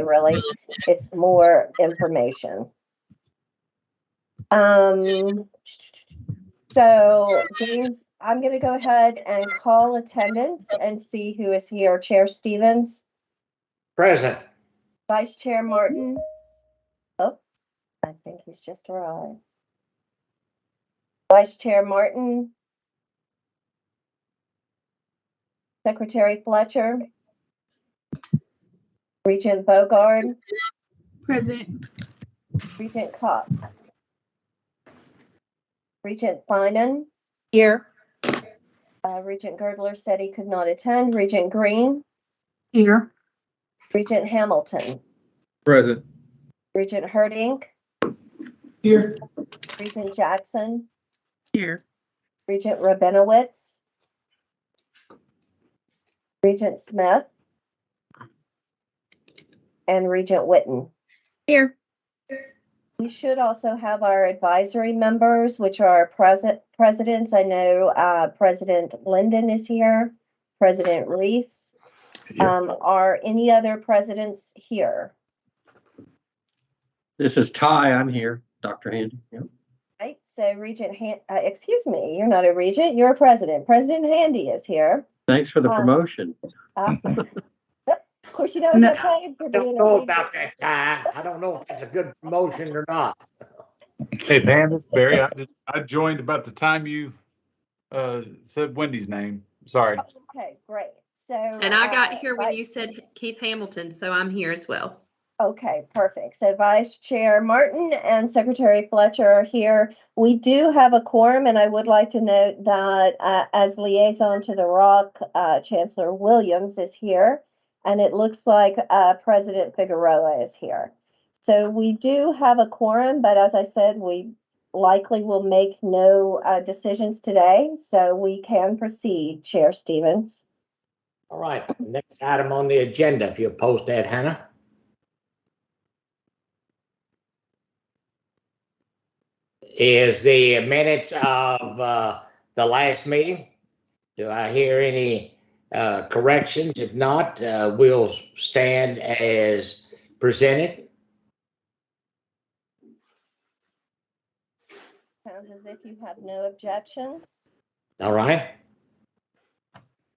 really. It's more information. So James, I'm going to go ahead and call attendance and see who is here. Chair Stevens. Present. Vice Chair Martin. Oh, I think he's just arrived. Vice Chair Martin. Secretary Fletcher. Regent Bogard. Present. Regent Cox. Regent Finan. Here. Regent Girdler said he could not attend. Regent Green. Here. Regent Hamilton. Present. Regent Herdink. Here. Regent Jackson. Here. Regent Rabinowitz. Regent Smith. And Regent Witten. Here. We should also have our advisory members, which are presidents. I know President Linden is here, President Reese. Are any other presidents here? This is Ty. I'm here, Dr. Handy. Yep. Right. So Regent, excuse me, you're not a regent, you're a president. President Handy is here. Thanks for the promotion. Of course, you don't get paid for I don't being know a about that, Ty. I don't know if that's a good promotion or not. Hey, Pam, this is Barry. I joined about the time you said Wendy's name. Sorry. Okay, great. So And I got here when you said Keith Hamilton, so I'm here as well. Okay, perfect. So Vice Chair Martin and Secretary Fletcher are here. We do have a quorum, and I would like to note that as liaison to the ROC, Chancellor Williams is here, and it looks like President Figueroa is here. So we do have a quorum, but as I said, we likely will make no decisions today, so we can proceed, Chair Stevens. All right, next item on the agenda, if you'll post that, Hannah. Is the minutes of the last meeting. Do I hear any corrections? If not, we'll stand as presented. Sounds as if you have no objections. All right.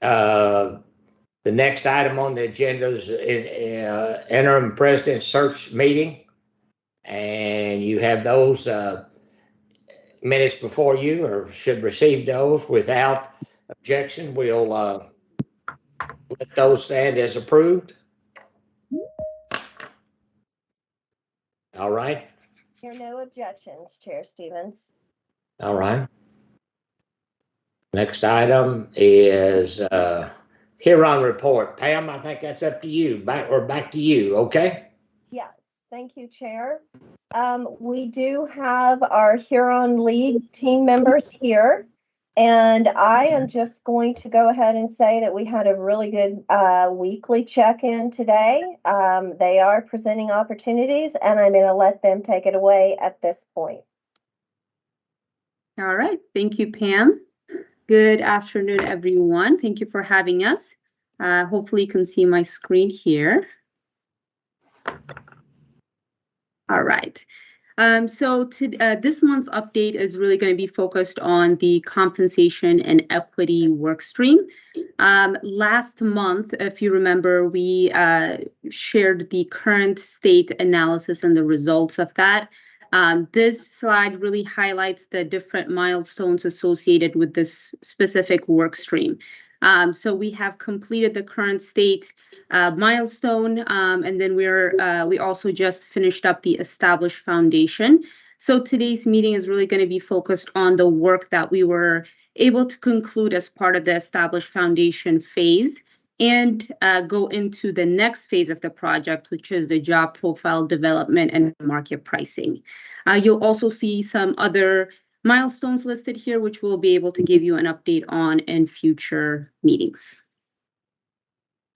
The next item on the agenda is interim president search meeting. And you have those minutes before you, or should receive those. Without objection, we'll let those stand as approved. All right. There are no objections, Chair Stevens. All right. Next item is Huron report. Pam, I think that's up to you. Back to you, okay? Yes, thank you, Chair. We do have our Huron League team members here, and I am just going to go ahead and say that we had a really good weekly check-in today. They are presenting opportunities, and I'm going to let them take it away at this point. All right. Thank you, Pam. Good afternoon, everyone. Thank you for having us. Hopefully you can see my screen here. All right. So this month's update is really going to be focused on the compensation and equity workstream. Last month, if you remember, we shared the current state analysis and the results of that. This slide really highlights the different milestones associated with this specific work stream. So we have completed the current state milestone, and then we also just finished up the established foundation. So today's meeting is really going to be focused on the work that we were able to conclude as part of the established foundation phase, and go into the next phase of the project, which is the job profile development and market pricing. You'll also see some other milestones listed here, which we'll be able to give you an update on in future meetings.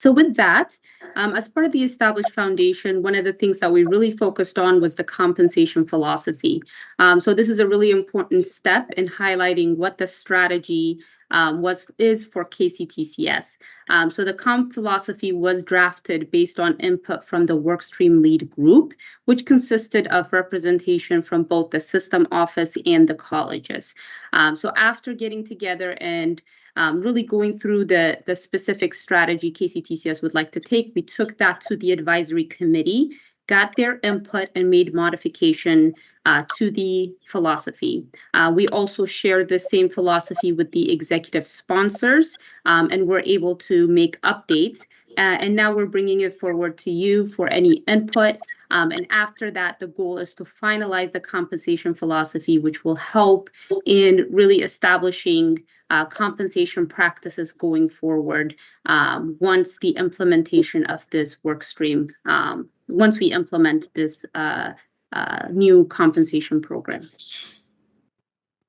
So with that, as part of the established foundation, one of the things that we really focused on was the compensation philosophy. So this is a really important step in highlighting what the strategy is for KCTCS. So the comp philosophy was drafted based on input from the workstream lead group, which consisted of representation from both the system office and the colleges. So after getting together and really going through the specific strategy KCTCS would like to take, we took that to the advisory committee, got their input, and made modification to the philosophy. We also shared the same philosophy with the executive sponsors, and we're able to make updates. And now we're bringing it forward to you for any input. And after that, the goal is to finalize the compensation philosophy, which will help in really establishing compensation practices going forward once the implementation of this work stream, once we implement this new compensation program.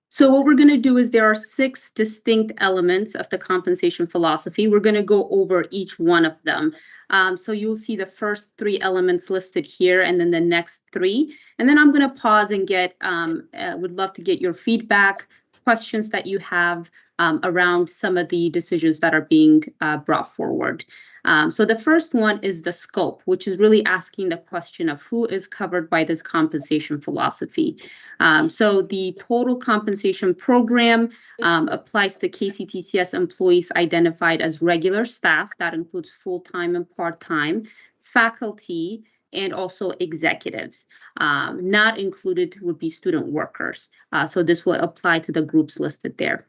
So what we're going to do is there are 6 distinct elements of the compensation philosophy. We're going to go over each one of them. So you'll see the first 3 elements listed here and then the next 3. And then I'm going to pause and would love to get your feedback, questions that you have around some of the decisions that are being brought forward. So the first one is the scope, which is really asking the question of who is covered by this compensation philosophy. So the total compensation program applies to KCTCS employees identified as regular staff. That includes full-time and part-time, faculty, and also executives. Not included would be student workers. So this will apply to the groups listed there.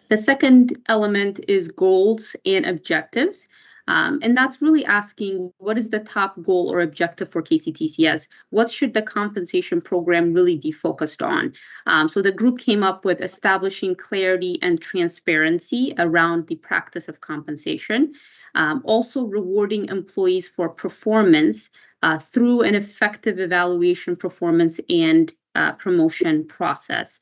The second element is goals and objectives. And that's really asking, what is the top goal or objective for KCTCS? What should the compensation program really be focused on? So the group came up with establishing clarity and transparency around the practice of compensation. Also rewarding employees for performance through an effective evaluation, performance, and promotion process.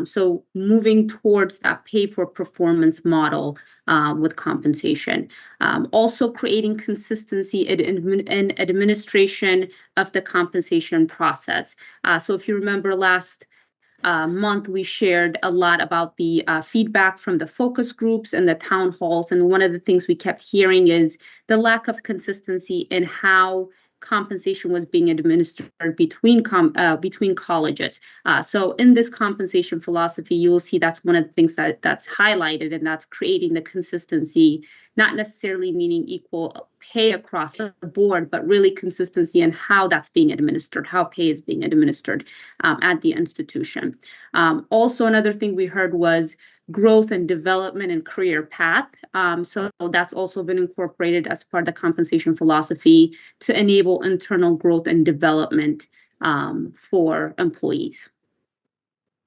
So moving towards that pay for performance model with compensation. Also creating consistency in administration of the compensation process. So if you remember last month, we shared a lot about the feedback from the focus groups and the town halls. And one of the things we kept hearing is the lack of consistency in how compensation was being administered between colleges. So in this compensation philosophy, you will see that's one of the things that's highlighted, and that's creating the consistency, not necessarily meaning equal pay across the board, but really consistency in how that's being administered, how pay is being administered at the institution. Also, another thing we heard was growth and development and career path. So that's also been incorporated as part of the compensation philosophy to enable internal growth and development for employees.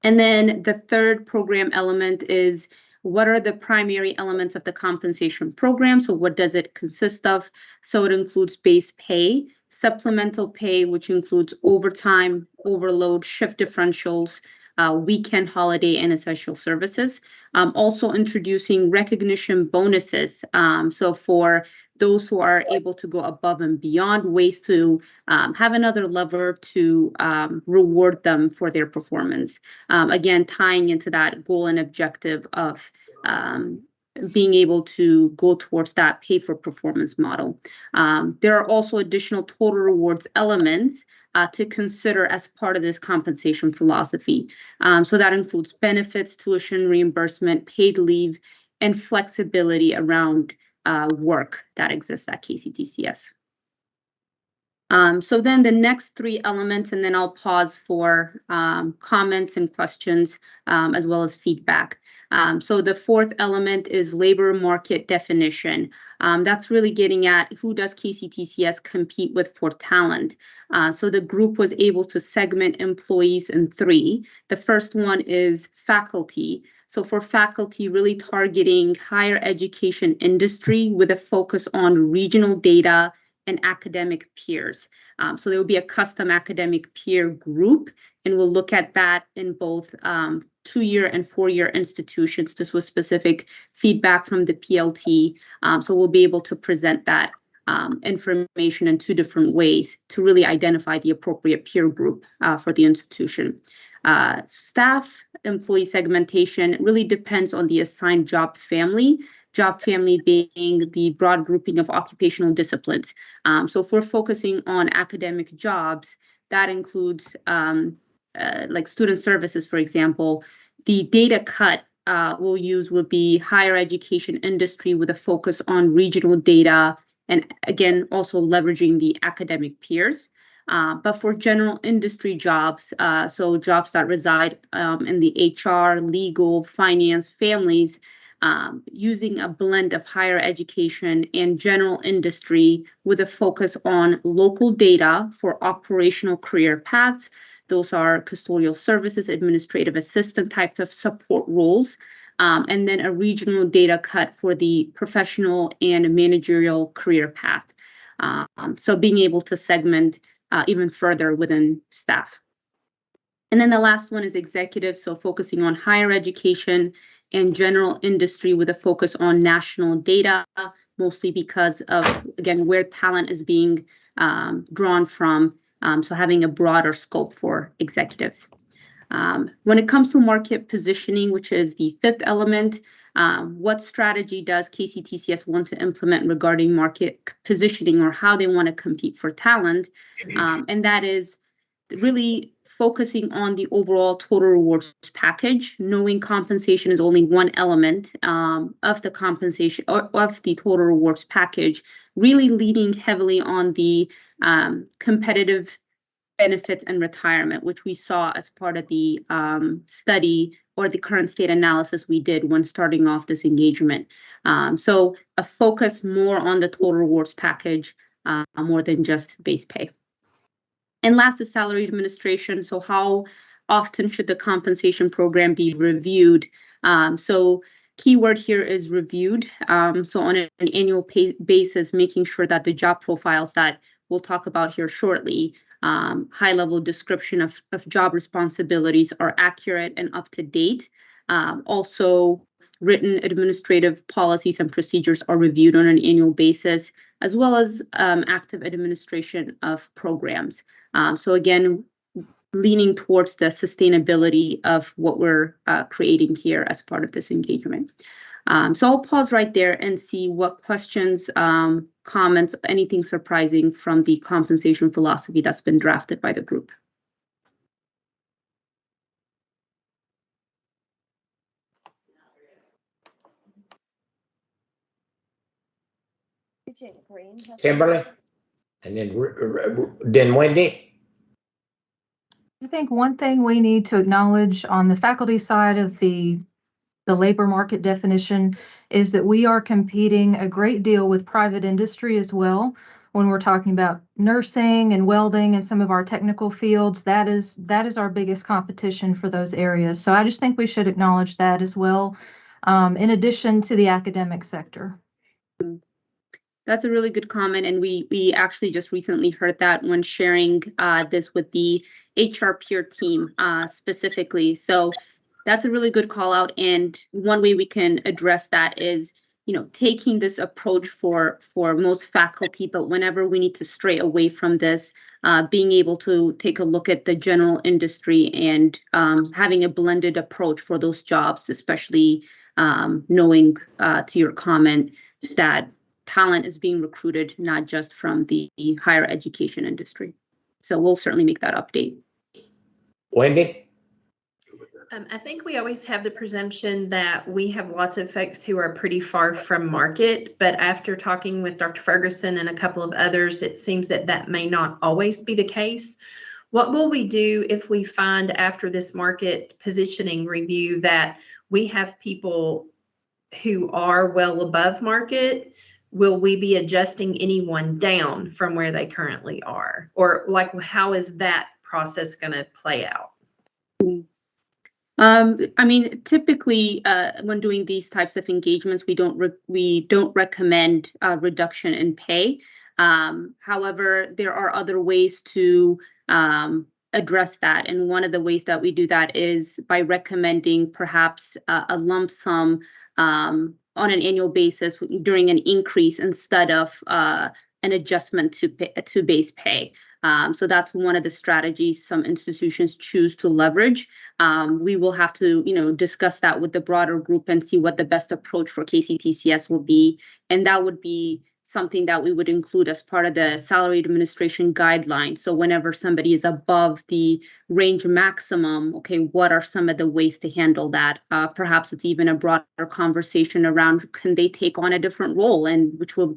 And then the third program element is, what are the primary elements of the compensation program? So what does it consist of? So it includes base pay, supplemental pay, which includes overtime, overload, shift differentials, weekend, holiday, and essential services. Also introducing recognition bonuses. So for those who are able to go above and beyond, ways to have another lever to reward them for their performance. Again, tying into that goal and objective of being able to go towards that pay for performance model. There are also additional total rewards elements to consider as part of this compensation philosophy. So that includes benefits, tuition reimbursement, paid leave, and flexibility around work that exists at KCTCS. So then the next 3 elements, and then I'll pause for comments and questions as well as feedback. So the 4th element is labor market definition. That's really getting at who does KCTCS compete with for talent. So the group was able to segment employees in 3. The first one is faculty. So for faculty, really targeting higher education industry with a focus on regional data and academic peers. So there will be a custom academic peer group, and we'll look at that in both 2-year and 4-year institutions. This was specific feedback from the PLT. So we'll be able to present that information in 2 different ways to really identify the appropriate peer group for the institution. Staff employee segmentation really depends on the assigned job family being the broad grouping of occupational disciplines. So if we're focusing on academic jobs, that includes like student services, for example. The data cut we'll use will be higher education industry with a focus on regional data, and again, also leveraging the academic peers. But for general industry jobs, so jobs that reside in the HR, legal, finance, families, using a blend of higher education and general industry with a focus on local data for operational career paths. Those are custodial services, administrative assistant type of support roles, and then a regional data cut for the professional and managerial career path. So being able to segment even further within staff. And then the last one is executive, so focusing on higher education and general industry with a focus on national data, mostly because of, again, where talent is being drawn from, so having a broader scope for executives. When it comes to market positioning, which is the fifth element, what strategy does KCTCS want to implement regarding market positioning or how they want to compete for talent? And that is really focusing on the overall total rewards package, knowing compensation is only one element of the compensation or of the total rewards package, really leaning heavily on the competitive benefits and retirement, which we saw as part of the study or the current state analysis we did when starting off this engagement. So a focus more on the total rewards package more than just base pay. And last is salary administration. So how often should the compensation program be reviewed? So keyword here is reviewed. So on an annual basis, making sure that the job profiles that we'll talk about here shortly, high-level description of job responsibilities are accurate and up to date. Also, written administrative policies and procedures are reviewed on an annual basis, as well as active administration of programs. So again, leaning towards the sustainability of what we're creating here as part of this engagement. So I'll pause right there and see what questions, comments, anything surprising from the compensation philosophy that's been drafted by the group. Kimberly, and then Wendy. I think one thing we need to acknowledge on the faculty side of the labor market definition is that we are competing a great deal with private industry as well. When we're talking about nursing and welding and some of our technical fields, that is our biggest competition for those areas. So I just think we should acknowledge that as well, in addition to the academic sector. That's a really good comment, and we actually just recently heard that when sharing this with the HR peer team specifically. So that's a really good call out, and one way we can address that is, taking this approach for most faculty, but whenever we need to stray away from this, being able to take a look at the general industry and having a blended approach for those jobs, especially knowing to your comment that talent is being recruited not just from the higher education industry. So we'll certainly make that update. Wendy? I think we always have the presumption that we have lots of folks who are pretty far from market, but after talking with Dr. Ferguson and a couple of others, it seems that that may not always be the case. What will we do if we find after this market positioning review that we have people who are well above market? Will we be adjusting anyone down from where they currently are? Or how is that process going to play out? I mean, typically, when doing these types of engagements, we don't recommend reduction in pay. However, there are other ways to address that, and one of the ways that we do that is by recommending perhaps a lump sum on an annual basis during an increase instead of an adjustment to base pay. So that's one of the strategies some institutions choose to leverage. We will have to, discuss that with the broader group and see what the best approach for KCTCS will be. And that would be something that we would include as part of the salary administration guidelines. So whenever somebody is above the range maximum, okay, what are some of the ways to handle that? Perhaps it's even a broader conversation around, can they take on a different role, and which will,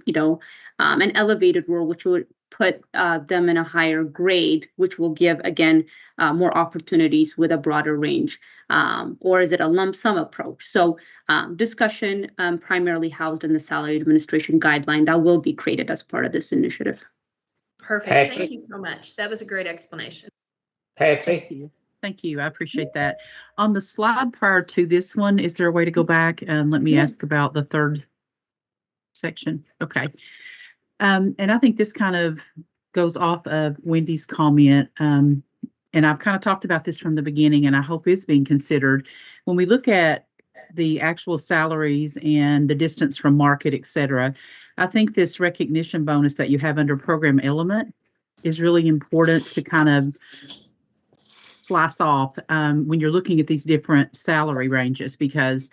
an elevated role, which would put them in a higher grade, which will give, again, more opportunities with a broader range. Or is it a lump sum approach? So discussion primarily housed in the salary administration guideline that will be created as part of this initiative. Perfect. Patsy? Thank you so much. That was a great explanation. Patsy? Thank you. I appreciate that. On the slide prior to this one, is there a way to go back and let me ask about the third section? Okay. And I think this kind of goes off of Wendy's comment. And I've kind of talked about this from the beginning, and I hope it's being considered. When we look at the actual salaries and the distance from market, et cetera, I think this recognition bonus that you have under program element is really important to kind of slice off when you're looking at these different salary ranges, because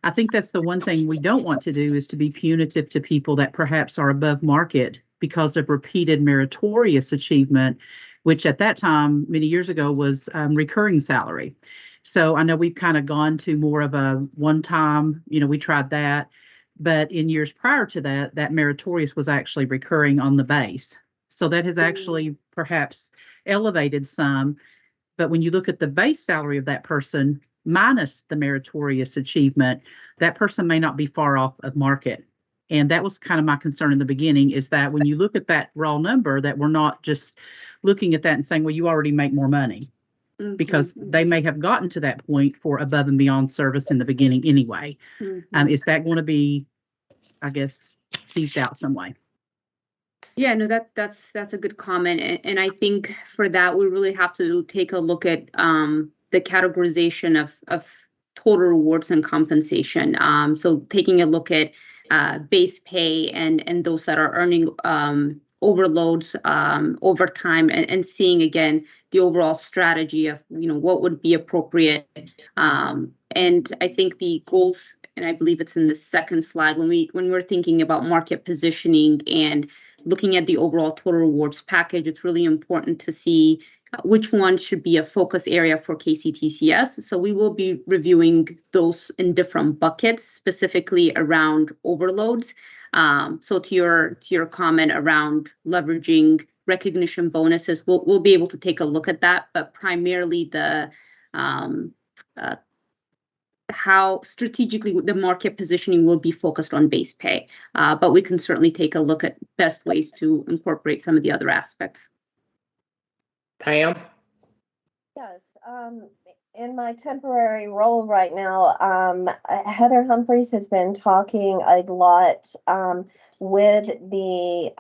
I think that's the one thing we don't want to do, is to be punitive to people that perhaps are above market because of repeated meritorious achievement, which at that time, many years ago, was recurring salary. So I know we've kind of gone to more of a one-time, we tried that. But in years prior to that, that meritorious was actually recurring on the base. So that has actually perhaps elevated some. But when you look at the base salary of that person, minus the meritorious achievement, that person may not be far off of market. And that was kind of my concern in the beginning, is that when you look at that raw number, that we're not just looking at that and saying, well, you already make more money, because they may have gotten to that point for above and beyond service in the beginning anyway. Is that going to be, I guess, teased out some way? Yeah, no, that's a good comment. And I think for that, we really have to take a look at the categorization of total rewards and compensation. So taking a look at base pay and those that are earning overloads over time, and seeing again the overall strategy of what would be appropriate. And I think the goals, and I believe it's in the second slide, when we're thinking about market positioning and looking at the overall total rewards package, it's really important to see which one should be a focus area for KCTCS. So we will be reviewing those in different buckets, specifically around overloads. So to your comment around leveraging recognition bonuses, we'll be able to take a look at that, but primarily the how strategically the market positioning will be focused on base pay. But we can certainly take a look at best ways to incorporate some of the other aspects. Pam? Yes, in my temporary role right now, Heather Humphreys has been talking a lot with the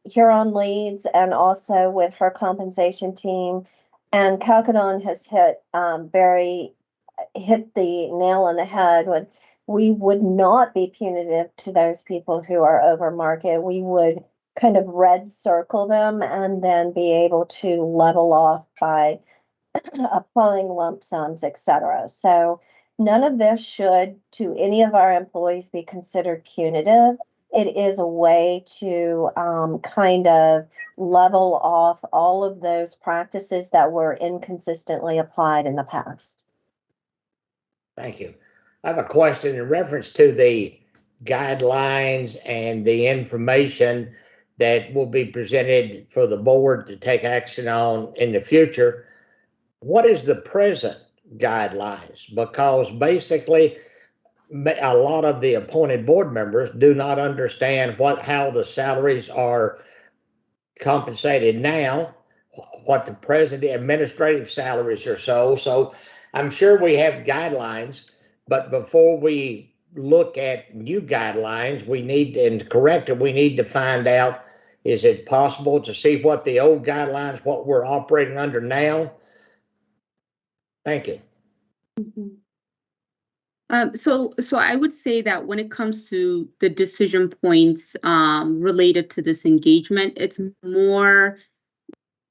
Huron leads and also with her compensation team. And Calcadon has hit the nail on the head with, we would not be punitive to those people who are over market. We would kind of red circle them and then be able to level off by applying lump sums, etc. So none of this should, to any of our employees, be considered punitive. It is a way to kind of level off all of those practices that were inconsistently applied in the past. Thank you. I have a question in reference to the guidelines and the information that will be presented for the board to take action on in the future. What is the present guidelines? Because basically, a lot of the appointed board members do not understand how the salaries are compensated now, what the present administrative salaries are. So I'm sure we have guidelines, but before we look at new guidelines, we need to find out, is it possible to see what the old guidelines, what we're operating under now? Thank you. So I would say that when it comes to the decision points related to this engagement, it's more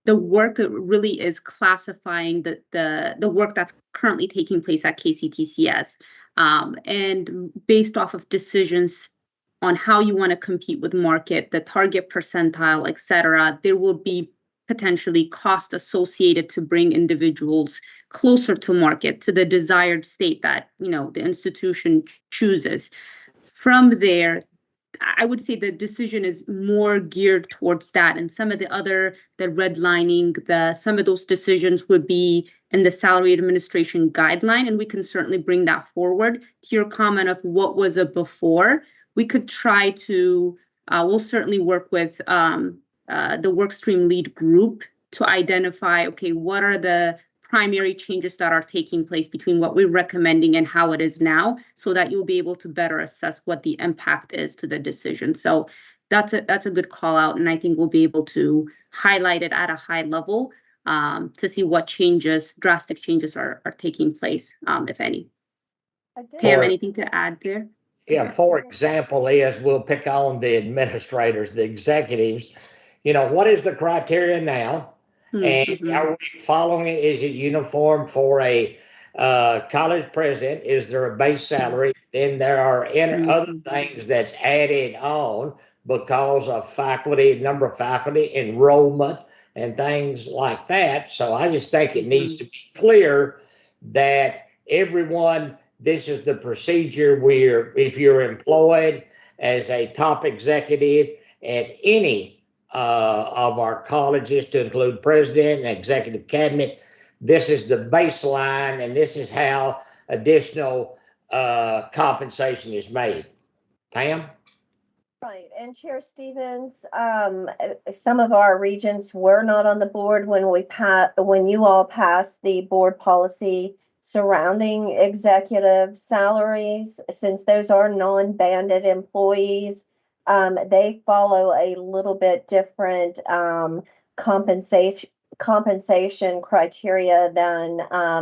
the work really is classifying the work that's currently taking place at KCTCS. And based off of decisions on how you want to compete with market, the target percentile, et cetera, there will be potentially cost associated to bring individuals closer to market, to the desired state that, you know, the institution chooses. From there, I would say the decision is more geared towards that. And some of the redlining, some of those decisions would be in the salary administration guideline, and we can certainly bring that forward. To your comment of what was a before, we could try to, we'll certainly work with the workstream lead group to identify, okay, what are the primary changes that are taking place between what we're recommending and how it is now, so that you'll be able to better assess what the impact is to the decision. So that's a good call out, and I think we'll be able to highlight it at a high level to see what drastic changes are taking place, if any. Pam, anything to add there? Yeah, for example, we'll pick on the administrators, the executives. You know, what is the criteria now? And are we following it? Is it uniform for a college president? Is there a base salary? Then there are other things that's added on because of faculty, number of faculty, enrollment, and things like that. So I just think it needs to be clear that everyone, this is the procedure if you're employed as a top executive at any of our colleges, to include president and executive cabinet, this is the baseline, and this is how additional compensation is made. Pam? Right, and Chair Stevens, some of our regents were not on the board when you all passed the board policy surrounding executive salaries. Since those are non-banded employees, they follow a little bit different compensation criteria than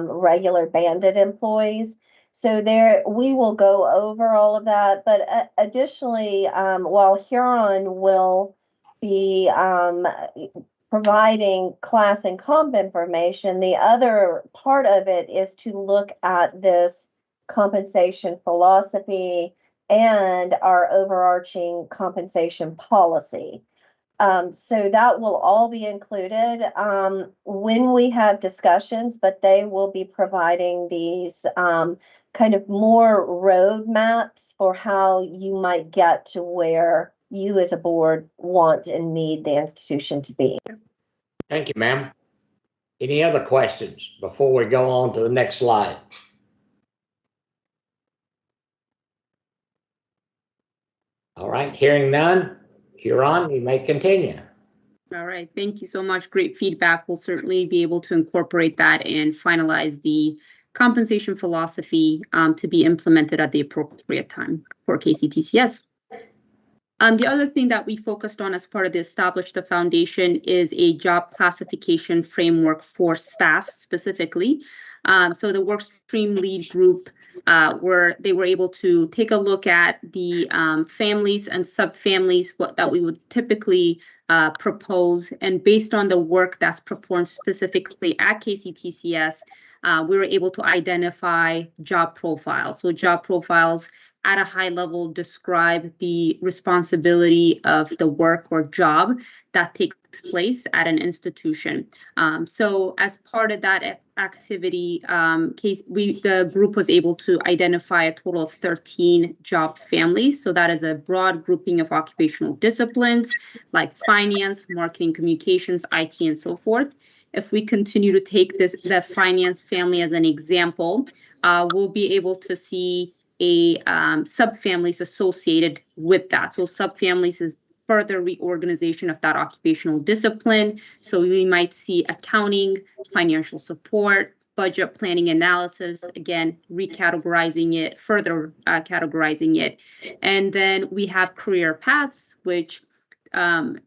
regular banded employees. So we will go over all of that. But additionally, while Huron will be providing class and comp information, the other part of it is to look at this compensation philosophy and our overarching compensation policy. So that will all be included when we have discussions, but they will be providing these kind of more roadmaps for how you might get to where you as a board want and need the institution to be. Thank you, ma'am. Any other questions before we go on to the next slide? All right, hearing none, Huron, you may continue. All right, thank you so much. Great feedback. We'll certainly be able to incorporate that and finalize the compensation philosophy to be implemented at the appropriate time for KCTCS. The other thing that we focused on as part of the Establish the Foundation is a job classification framework for staff specifically. So the workstream lead group they were able to take a look at the families and subfamilies that we would typically propose, and based on the work that's performed specifically at KCTCS, we were able to identify job profiles. So job profiles at a high level describe the responsibility of the work or job that takes place at an institution. So as part of that activity, the group was able to identify a total of 13 job families. So that is a broad grouping of occupational disciplines like finance, marketing, communications, IT, and so forth. If we continue to take the finance family as an example, we'll be able to see subfamilies associated with that. So subfamilies is further reorganization of that occupational discipline. So we might see accounting, financial support, budget planning analysis, again, recategorizing it, further categorizing it. And then we have career paths, which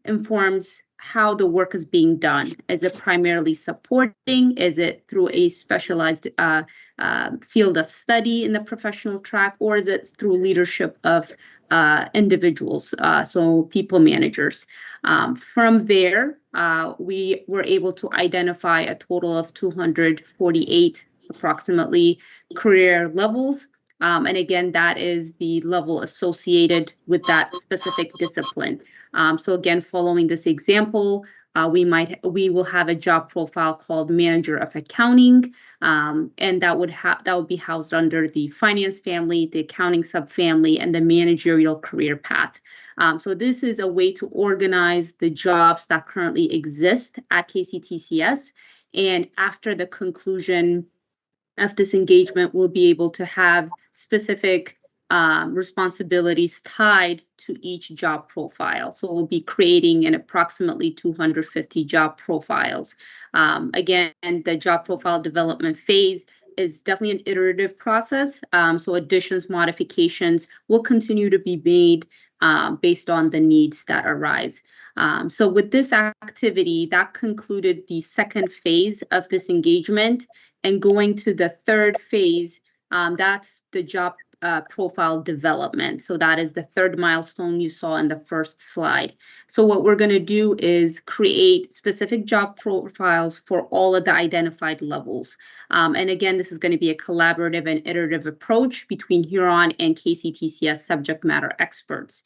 informs how the work is being done. Is it primarily supporting? Is it through a specialized field of study in the professional track, or is it through leadership of individuals, so people managers? From there, we were able to identify a total of 248 approximately career levels. And again, that is the level associated with that specific discipline. So again, following this example, we will have a job profile called Manager of Accounting, and that would be housed under the finance family, the accounting subfamily, and the managerial career path. So this is a way to organize the jobs that currently exist at KCTCS, and after the conclusion of this engagement, we'll be able to have specific responsibilities tied to each job profile. So we'll be creating an approximately 250 job profiles. Again, the job profile development phase is definitely an iterative process. So additions, modifications will continue to be made based on the needs that arise. So with this activity, that concluded the second phase of this engagement. And going to the third phase, that's the job profile development. So that is the third milestone you saw in the first slide. So what we're going to do is create specific job profiles for all of the identified levels. And again, this is going to be a collaborative and iterative approach between Huron and KCTCS subject matter experts.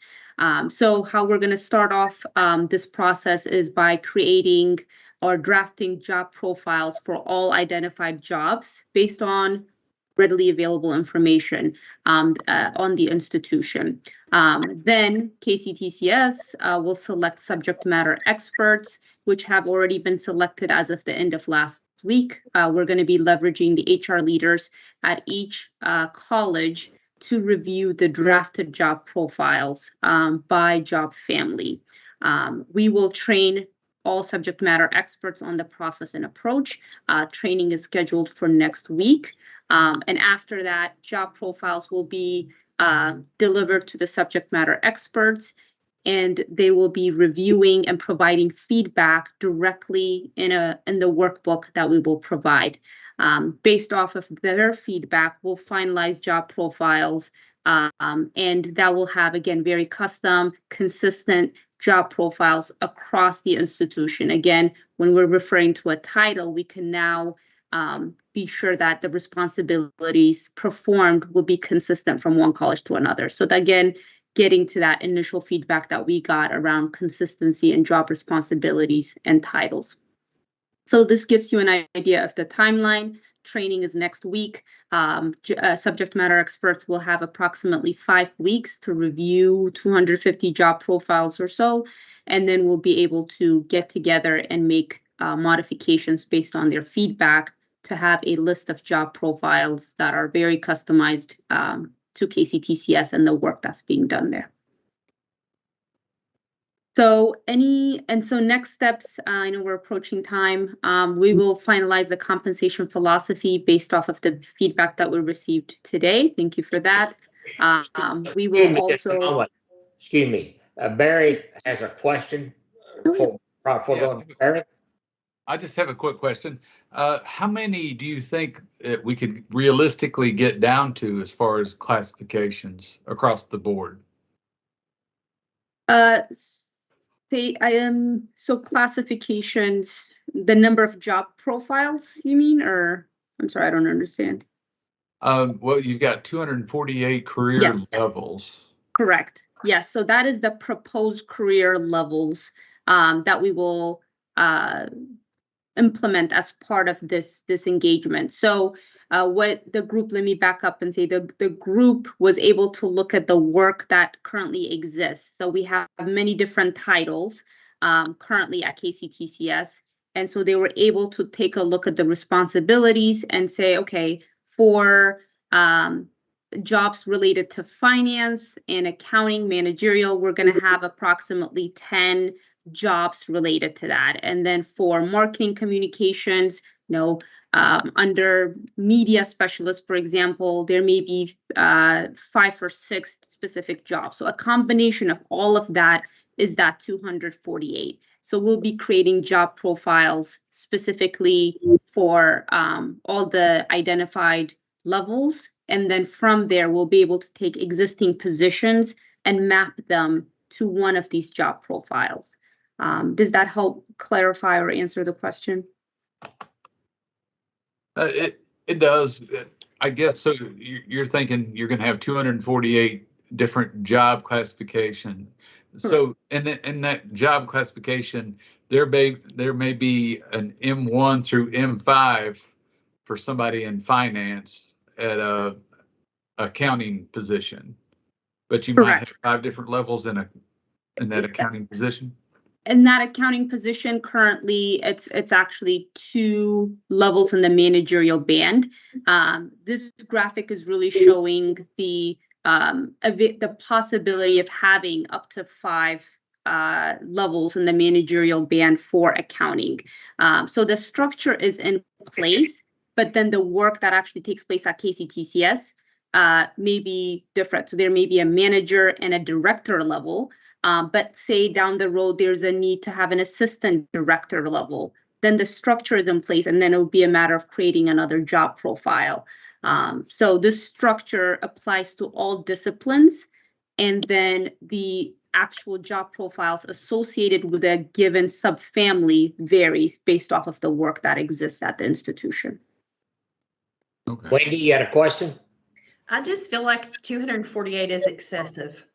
So how we're going to start off this process is by creating or drafting job profiles for all identified jobs based on readily available information on the institution. Then KCTCS will select subject matter experts, which have already been selected as of the end of last week. We're going to be leveraging the HR leaders at each college to review the drafted job profiles by job family. We will train all subject matter experts on the process and approach. Training is scheduled for next week. And after that, job profiles will be delivered to the subject matter experts, and they will be reviewing and providing feedback directly in the workbook that we will provide. Based off of their feedback, we'll finalize job profiles, and that will have, again, very custom, consistent job profiles across the institution. Again, when we're referring to a title, we can now be sure that the responsibilities performed will be consistent from one college to another. So again, getting to that initial feedback that we got around consistency and job responsibilities and titles. So this gives you an idea of the timeline. Training is next week. Subject matter experts will have approximately 5 weeks to review 250 job profiles or so, and then we'll be able to get together and make modifications based on their feedback to have a list of job profiles that are very customized to KCTCS and the work that's being done there. So next steps, I know we're approaching time. We will finalize the compensation philosophy based off of the feedback that we received today. Thank you for that. We will also. Excuse me. Barry has a question for going to Barry. I just have a quick question. How many do you think that we could realistically get down to as far as classifications across the board? So classifications, the number of job profiles, you mean, or I'm sorry, I don't understand. Well, you've got 248 career levels. Correct. Yes. So that is the proposed career levels that we will implement as part of this engagement. So what the group, let me back up and say the group was able to look at the work that currently exists. So we have many different titles currently at KCTCS. And so they were able to take a look at the responsibilities and say, okay, for jobs related to finance and accounting, managerial, we're going to have approximately 10 jobs related to that. And then for marketing communications, under media specialists, for example, there may be 5 or 6 specific jobs. So a combination of all of that is that 248. So we'll be creating job profiles specifically for all the identified levels. And then from there, we'll be able to take existing positions and map them to one of these job profiles. Does that help clarify or answer the question? It does. I guess so. You're thinking you're going to have 248 different job classification. So in that job classification, there may be an M1 through M5 for somebody in finance at a accounting position, but you might have 5 different levels in that accounting position. In that accounting position, currently, it's actually 2 levels in the managerial band. This graphic is really showing the possibility of having up to 5 levels in the managerial band for accounting. So the structure is in place, but then the work that actually takes place at KCTCS may be different. So there may be a manager and a director level. But say down the road, there's a need to have an assistant director level, then the structure is in place, and then it would be a matter of creating another job profile. So this structure applies to all disciplines, and then the actual job profiles associated with a given subfamily varies based off of the work that exists at the institution. Okay. Wendy, you had a question? I just feel like 248 is excessive.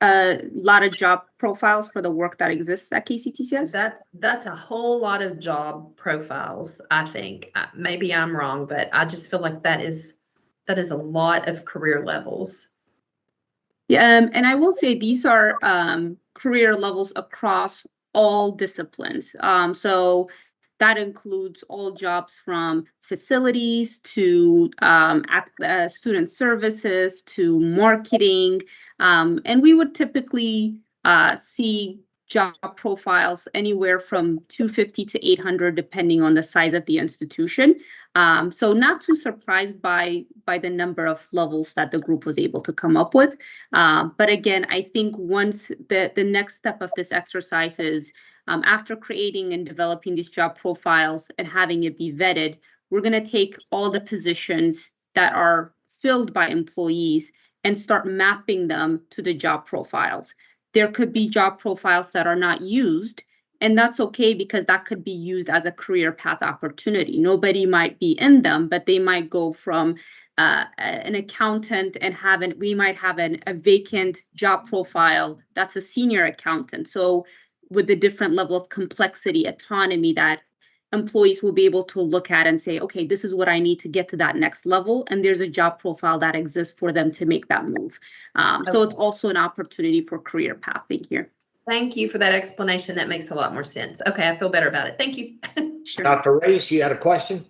A lot of job profiles for the work that exists at KCTCS? That's a whole lot of job profiles, I think. Maybe I'm wrong, but I just feel like that is a lot of career levels. Yeah, and I will say these are career levels across all disciplines. So that includes all jobs from facilities to student services to marketing. And we would typically see job profiles anywhere from 250 to 800, depending on the size of the institution. So not too surprised by the number of levels that the group was able to come up with. But again, I think once the next step of this exercise is after creating and developing these job profiles and having it be vetted, we're going to take all the positions that are filled by employees and start mapping them to the job profiles. There could be job profiles that are not used, and that's okay because that could be used as a career path opportunity. Nobody might be in them, but they might go from an accountant and we might have a vacant job profile that's a senior accountant. So with the different level of complexity, autonomy that employees will be able to look at and say, okay, this is what I need to get to that next level. And there's a job profile that exists for them to make that move. So it's also an opportunity for career pathing here. Thank you for that explanation. That makes a lot more sense. Okay, I feel better about it. Thank you. Sure. Dr. Reese, you had a question?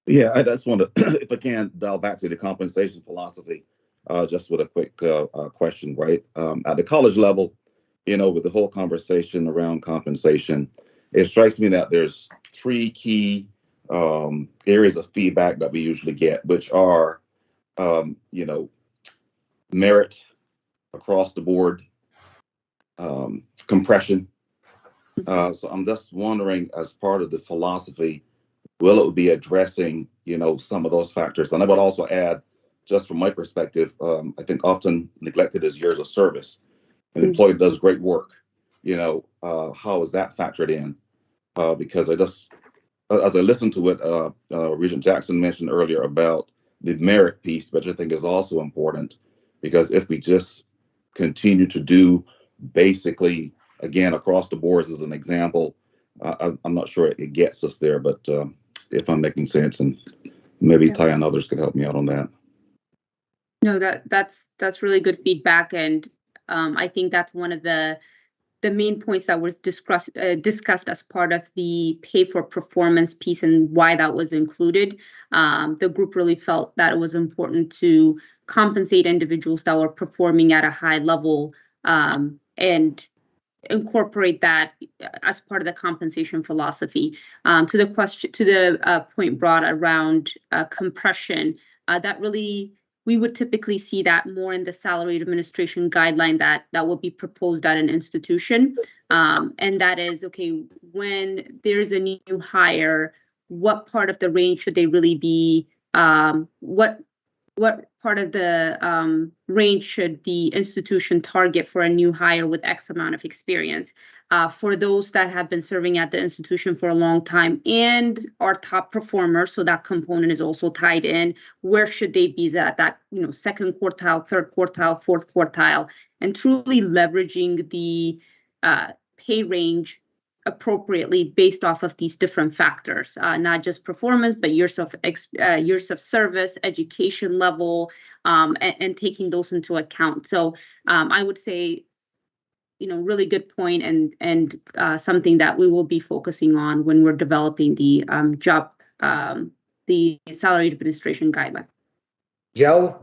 Yeah, I just want to, if I can, dial back to the compensation philosophy, just with a quick question, right? At the college level, with the whole conversation around compensation, it strikes me that there's 3 key areas of feedback that we usually get, which are, merit across the board, compression. So I'm just wondering, as part of the philosophy, will it be addressing, some of those factors? And I would also add, just from my perspective, I think often neglected is years of service. An employee does great work. How is that factored in? Because as I listened to what Regent Jackson mentioned earlier about the merit piece, which I think is also important, because if we just continue to do basically, again, across the boards as an example, I'm not sure it gets us there, but if I'm making sense, and maybe Ty and others could help me out on that. No, that's really good feedback, and I think that's one of the main points that was discussed as part of the pay for performance piece and why that was included. The group really felt that it was important to compensate individuals that were performing at a high level and incorporate that as part of the compensation philosophy. To the point brought around compression, that really we would typically see that more in the salary administration guideline that will be proposed at an institution. And that is, okay, when there's a new hire, what part of the range should they really be? What part of the range should the institution target for a new hire with X amount of experience? For those that have been serving at the institution for a long time and are top performers, so that component is also tied in, where should they be at that, second quartile, third quartile, fourth quartile, and truly leveraging the pay range appropriately based off of these different factors, not just performance, but years of service, education level, and taking those into account. So I would say, really good point, and something that we will be focusing on when we're developing the the salary administration guideline. Joe?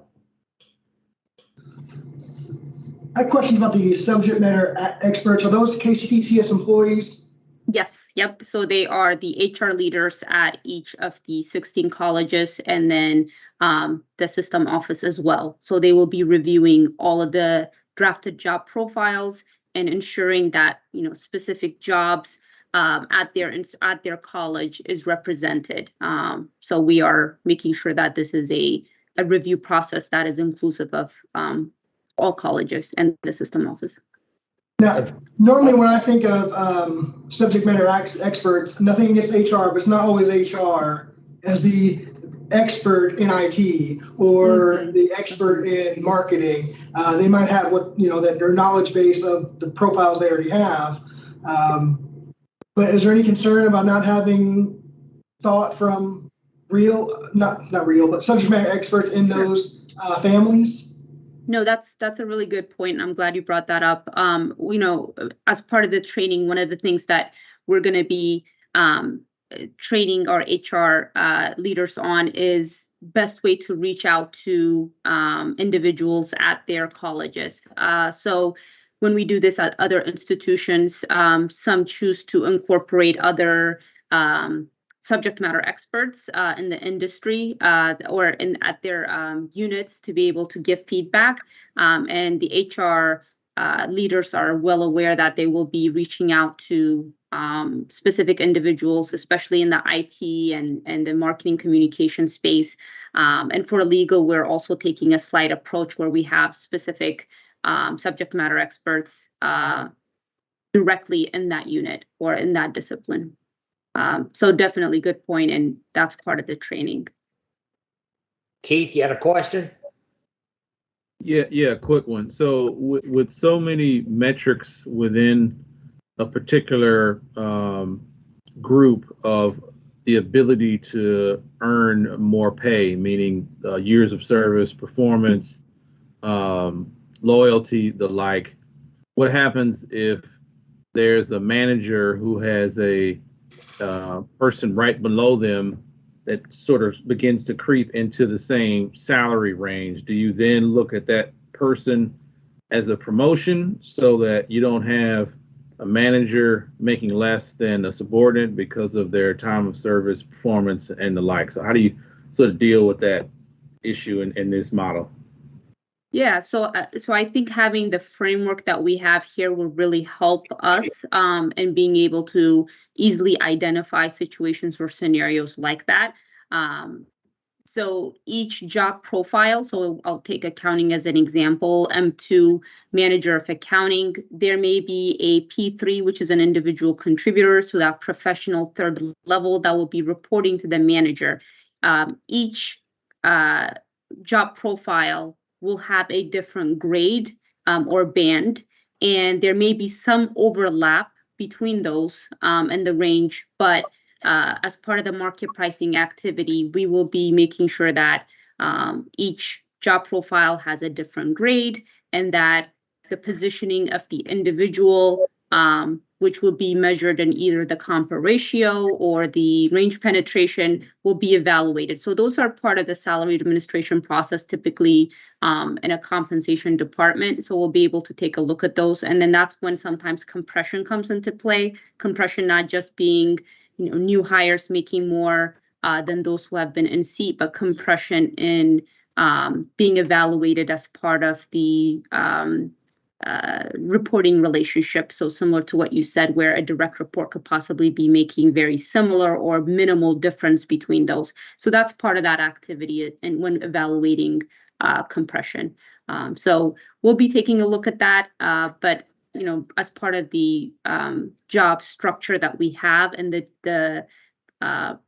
I have questions about the subject matter experts. Are those KCTCS employees? Yes, yep. So they are the HR leaders at each of the 16 colleges, and then the system office as well. So they will be reviewing all of the drafted job profiles and ensuring that specific jobs at their college is represented. So we are making sure that this is a review process that is inclusive of all colleges and the system office. Now, normally when I think of subject matter experts, nothing against HR, but it's not always HR as the expert in IT or the expert in marketing. They might have that their knowledge base of the profiles they already have. But is there any concern about not having thought from not real, but subject matter experts in those families? No, that's a really good point. I'm glad you brought that up. As part of the training, one of the things that we're going to be training our HR leaders on is best way to reach out to individuals at their colleges. So when we do this at other institutions, some choose to incorporate other subject matter experts in the industry or at their units to be able to give feedback. And the HR leaders are well aware that they will be reaching out to specific individuals, especially in the IT and the marketing communication space. And for legal, we're also taking a slight approach where we have specific subject matter experts directly in that unit or in that discipline. So definitely good point, and that's part of the training. Keith, you had a question? Yeah, quick one. So with so many metrics within a particular group of the ability to earn more pay, meaning years of service, performance, loyalty, the like, what happens if there's a manager who has a person right below them that sort of begins to creep into the same salary range? Do you then look at that person as a promotion so that you don't have a manager making less than a subordinate because of their time of service, performance, and the like? So how do you sort of deal with that issue in this model? Yeah, so I think having the framework that we have here will really help us in being able to easily identify situations or scenarios like that. So each job profile, so I'll take accounting as an example, M2 manager of accounting, there may be a P3, which is an individual contributor, so that professional third level that will be reporting to the manager. Each job profile will have a different grade or band, and there may be some overlap between those and the range, but as part of the market pricing activity, we will be making sure that each job profile has a different grade and that the positioning of the individual, which will be measured in either the compa ratio or the range penetration, will be evaluated. So those are part of the salary administration process, typically in a compensation department. So we'll be able to take a look at those. And then that's when sometimes compression comes into play. Compression not just being new hires making more than those who have been in seat, but compression in being evaluated as part of the reporting relationship. So similar to what you said, where a direct report could possibly be making very similar or minimal difference between those. So that's part of that activity and when evaluating compression. So we'll be taking a look at that, but as part of the job structure that we have and the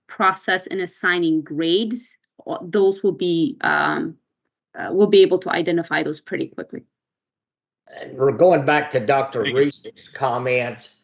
process in assigning grades, those will be we'll be able to identify those pretty quickly. And we're going back to Dr. Reese's comments.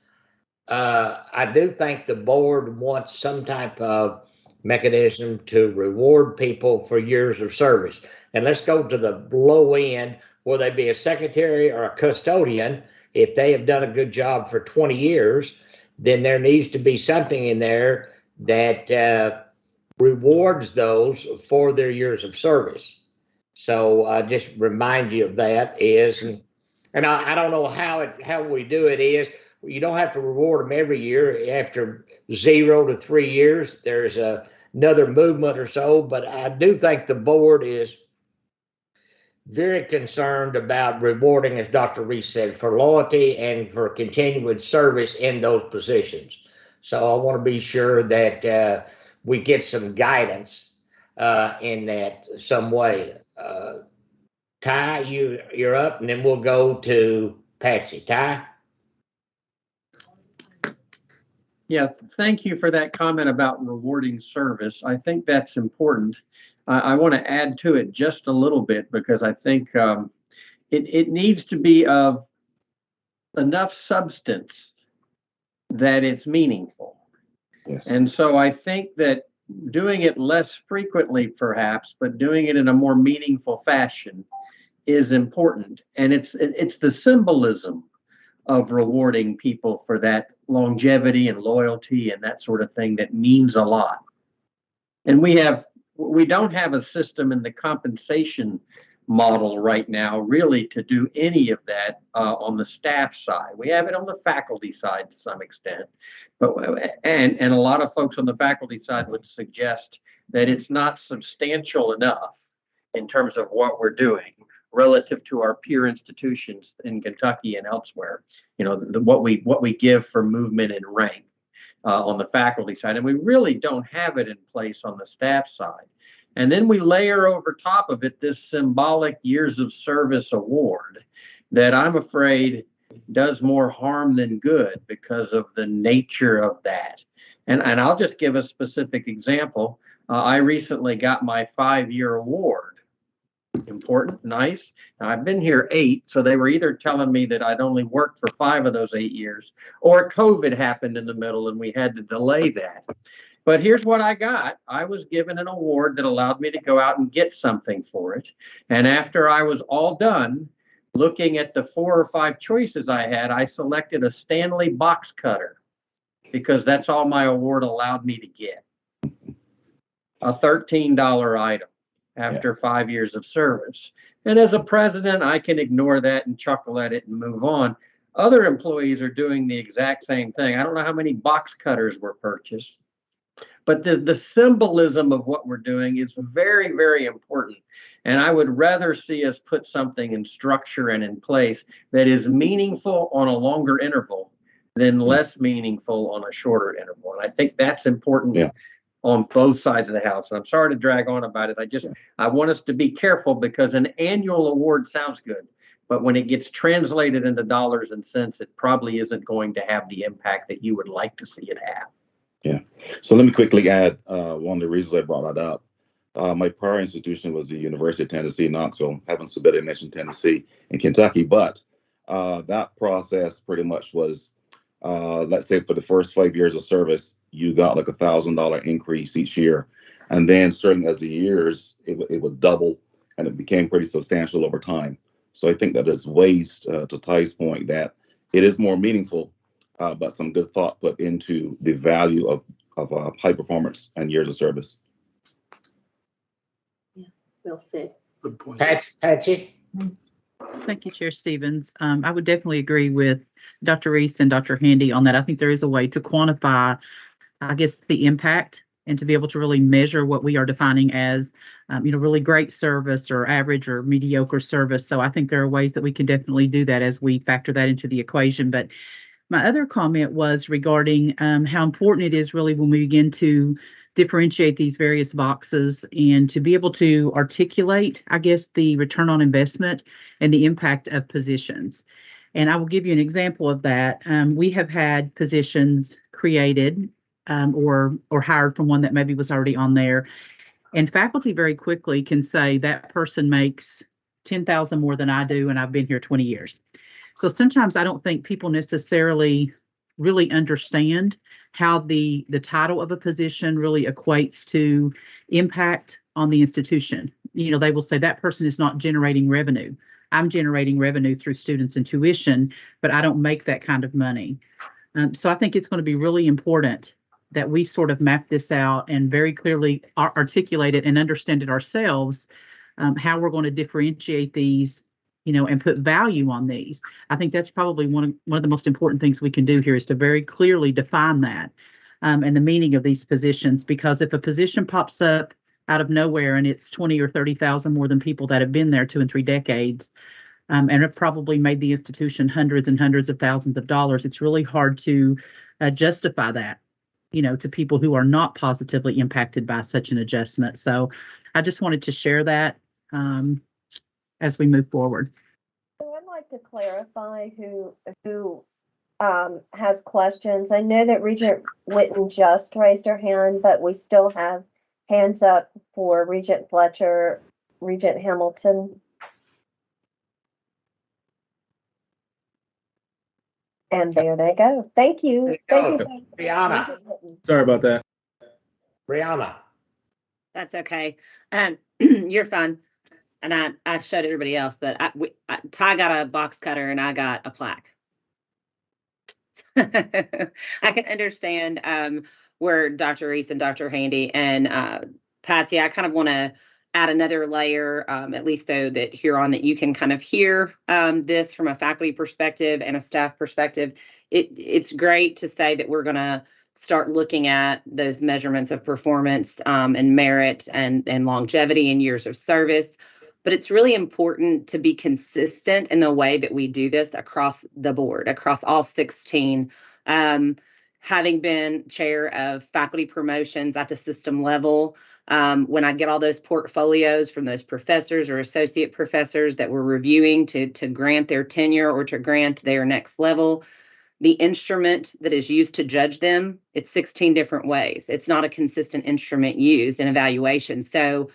I do think the board wants some type of mechanism to reward people for years of service. And let's go to the low end, where they be a secretary or a custodian. If they have done a good job for 20 years, then there needs to be something in there that rewards those for their years of service. So I just remind you of that and I don't know how we do it is, you don't have to reward them every year. After 0 to 3 years, there's another movement or so, but I do think the board is very concerned about rewarding, as Dr. Reese said, for loyalty and for continued service in those positions. So I want to be sure that we get some guidance in that some way. Ty, you're up, and then we'll go to Patsy. Ty? Yeah, thank you for that comment about rewarding service. I think that's important. I want to add to it just a little bit because I think it needs to be of enough substance that it's meaningful. Yes. And so I think that doing it less frequently, perhaps, but doing it in a more meaningful fashion is important. And it's the symbolism of rewarding people for that longevity and loyalty and that sort of thing that means a lot. And we don't have a system in the compensation model right now really to do any of that on the staff side. We have it on the faculty side to some extent, but and a lot of folks on the faculty side would suggest that it's not substantial enough in terms of what we're doing relative to our peer institutions in Kentucky and elsewhere. What we give for movement and rank on the faculty side, and we really don't have it in place on the staff side. And then we layer over top of it this symbolic years of service award that I'm afraid does more harm than good because of the nature of that. And I'll just give a specific example. I recently got my 5-year award. Important, nice. Now, I've been here 8, so they were either telling me that I'd only worked for 5 of those 8 years, or COVID happened in the middle and we had to delay that. But here's what I got. I was given an award that allowed me to go out and get something for it. And after I was all done, looking at the 4 or 5 choices I had, I selected a Stanley box cutter because that's all my award allowed me to get. A $13 item after 5 years of service. And as a president, I can ignore that and chuckle at it and move on. Other employees are doing the exact same thing. I don't know how many box cutters were purchased, but the symbolism of what we're doing is very, very important. And I would rather see us put something in structure and in place that is meaningful on a longer interval than less meaningful on a shorter interval. And I think that's important. Yeah. On both sides of the house. And I'm sorry to drag on about it. I want us to be careful because an annual award sounds good, but when it gets translated into dollars and cents, it probably isn't going to have the impact that you would like to see it have. Yeah. So let me quickly add one of the reasons I brought that up. My prior institution was the University of Tennessee, Knoxville. Haven't submitted mention Tennessee and Kentucky, but that process pretty much was, let's say for the first 5 years of service, you got like $1,000 increase each year. And then certainly as the years, it would double and it became pretty substantial over time. So I think that it's ways to Ty's point that it is more meaningful, but some good thought put into the value of high performance and years of service. Yeah, well said. Good point. Patsy? Thank you, Chair Stevens. I would definitely agree with Dr. Reese and Dr. Handy on that. I think there is a way to quantify, I guess, the impact and to be able to really measure what we are defining as, really great service or average or mediocre service. So I think there are ways that we can definitely do that as we factor that into the equation. But my other comment was regarding how important it is really when we begin to differentiate these various boxes and to be able to articulate, I guess, the return on investment and the impact of positions. And I will give you an example of that. We have had positions created or hired from one that maybe was already on there. And faculty very quickly can say that person makes $10,000 more than I do, and I've been here 20 years. So sometimes I don't think people necessarily really understand how the title of a position really equates to impact on the institution. They will say that person is not generating revenue. I'm generating revenue through students and tuition, but I don't make that kind of money. So I think it's going to be really important that we sort of map this out and very clearly articulate it and understand it ourselves, how we're going to differentiate these, and put value on these. I think that's probably one of the most important things we can do here is to very clearly define that and the meaning of these positions, because if a position pops up out of nowhere and it's 20 or 30,000 more than people that have been there 2 and 3 decades, and have probably made the institution hundreds and hundreds of thousands of dollars, it's really hard to justify that, to people who are not positively impacted by such an adjustment. So I just wanted to share that as we move forward. So I'd like to clarify who has questions. I know that Regent Witten just raised her hand, but we still have hands up for Regent Fletcher, Regent Hamilton. And there they go. Thank you. Thank you. Brianna. Sorry about that. Brianna. That's okay. You're fine. And I showed everybody else, but Ty got a box cutter and I got a plaque. I can understand where Dr. Reese and Dr. Handy and Patsy, I kind of want to add another layer, at least so that Huron, that you can kind of hear this from a faculty perspective and a staff perspective. It's great to say that we're going to start looking at those measurements of performance and merit and longevity and years of service. But it's really important to be consistent in the way that we do this across the board, across all 16. Having been chair of faculty promotions at the system level, when I get all those portfolios from those professors or associate professors that we're reviewing to grant their tenure or to grant their next level, the instrument that is used to judge them, it's 16 different ways. It's not a consistent instrument used in evaluation. So,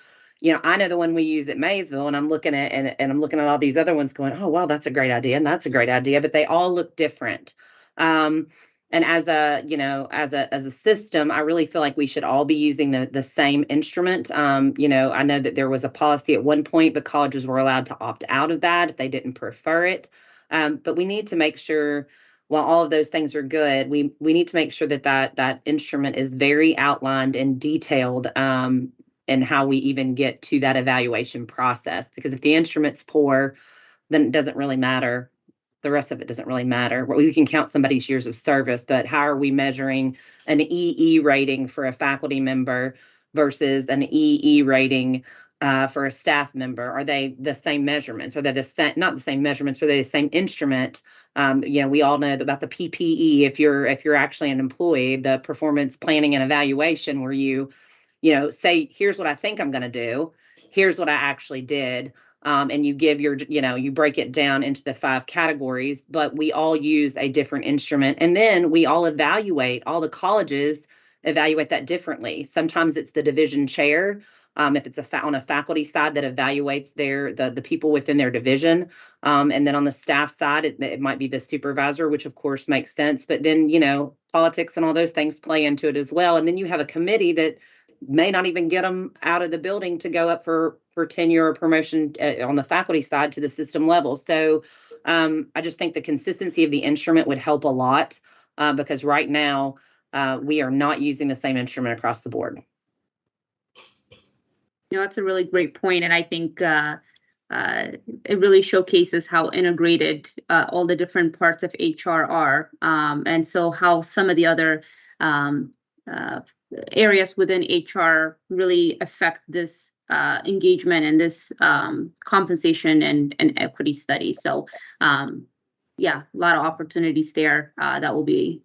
I know the one we use at Maysville, and I'm looking at and I'm looking at all these other ones going, oh, wow, that's a great idea. And that's a great idea, but they all look different. And as a system, I really feel like we should all be using the same instrument. I know that there was a policy at one point, but colleges were allowed to opt out of that if they didn't prefer it. But we need to make sure, while all of those things are good, we need to make sure that instrument is very outlined and detailed and how we even get to that evaluation process. Because if the instrument's poor, then it doesn't really matter. The rest of it doesn't really matter. We can count somebody's years of service, but how are we measuring an EE rating for a faculty member versus an EE rating for a staff member? Are they the same measurements? Are they not the same measurements, but are they the same instrument? We all know about the PPE. If you're actually an employee, the performance planning and evaluation, where you say, here's what I think I'm going to do. Here's what I actually did. And you give you break it down into the 5 categories, but we all use a different instrument. And then we all all the colleges evaluate that differently. Sometimes it's the division chair, if it's on a faculty side, that evaluates the people within their division. And then on the staff side, it might be the supervisor, which of course makes sense. But then, politics and all those things play into it as well. And then you have a committee that may not even get them out of the building to go up for tenure or promotion on the faculty side to the system level. So I just think the consistency of the instrument would help a lot because right now we are not using the same instrument across the board. That's a really great point. And I think it really showcases how integrated all the different parts of HR are. And so how some of the other areas within HR really affect this engagement and this compensation and equity study. So yeah, a lot of opportunities there that we'll be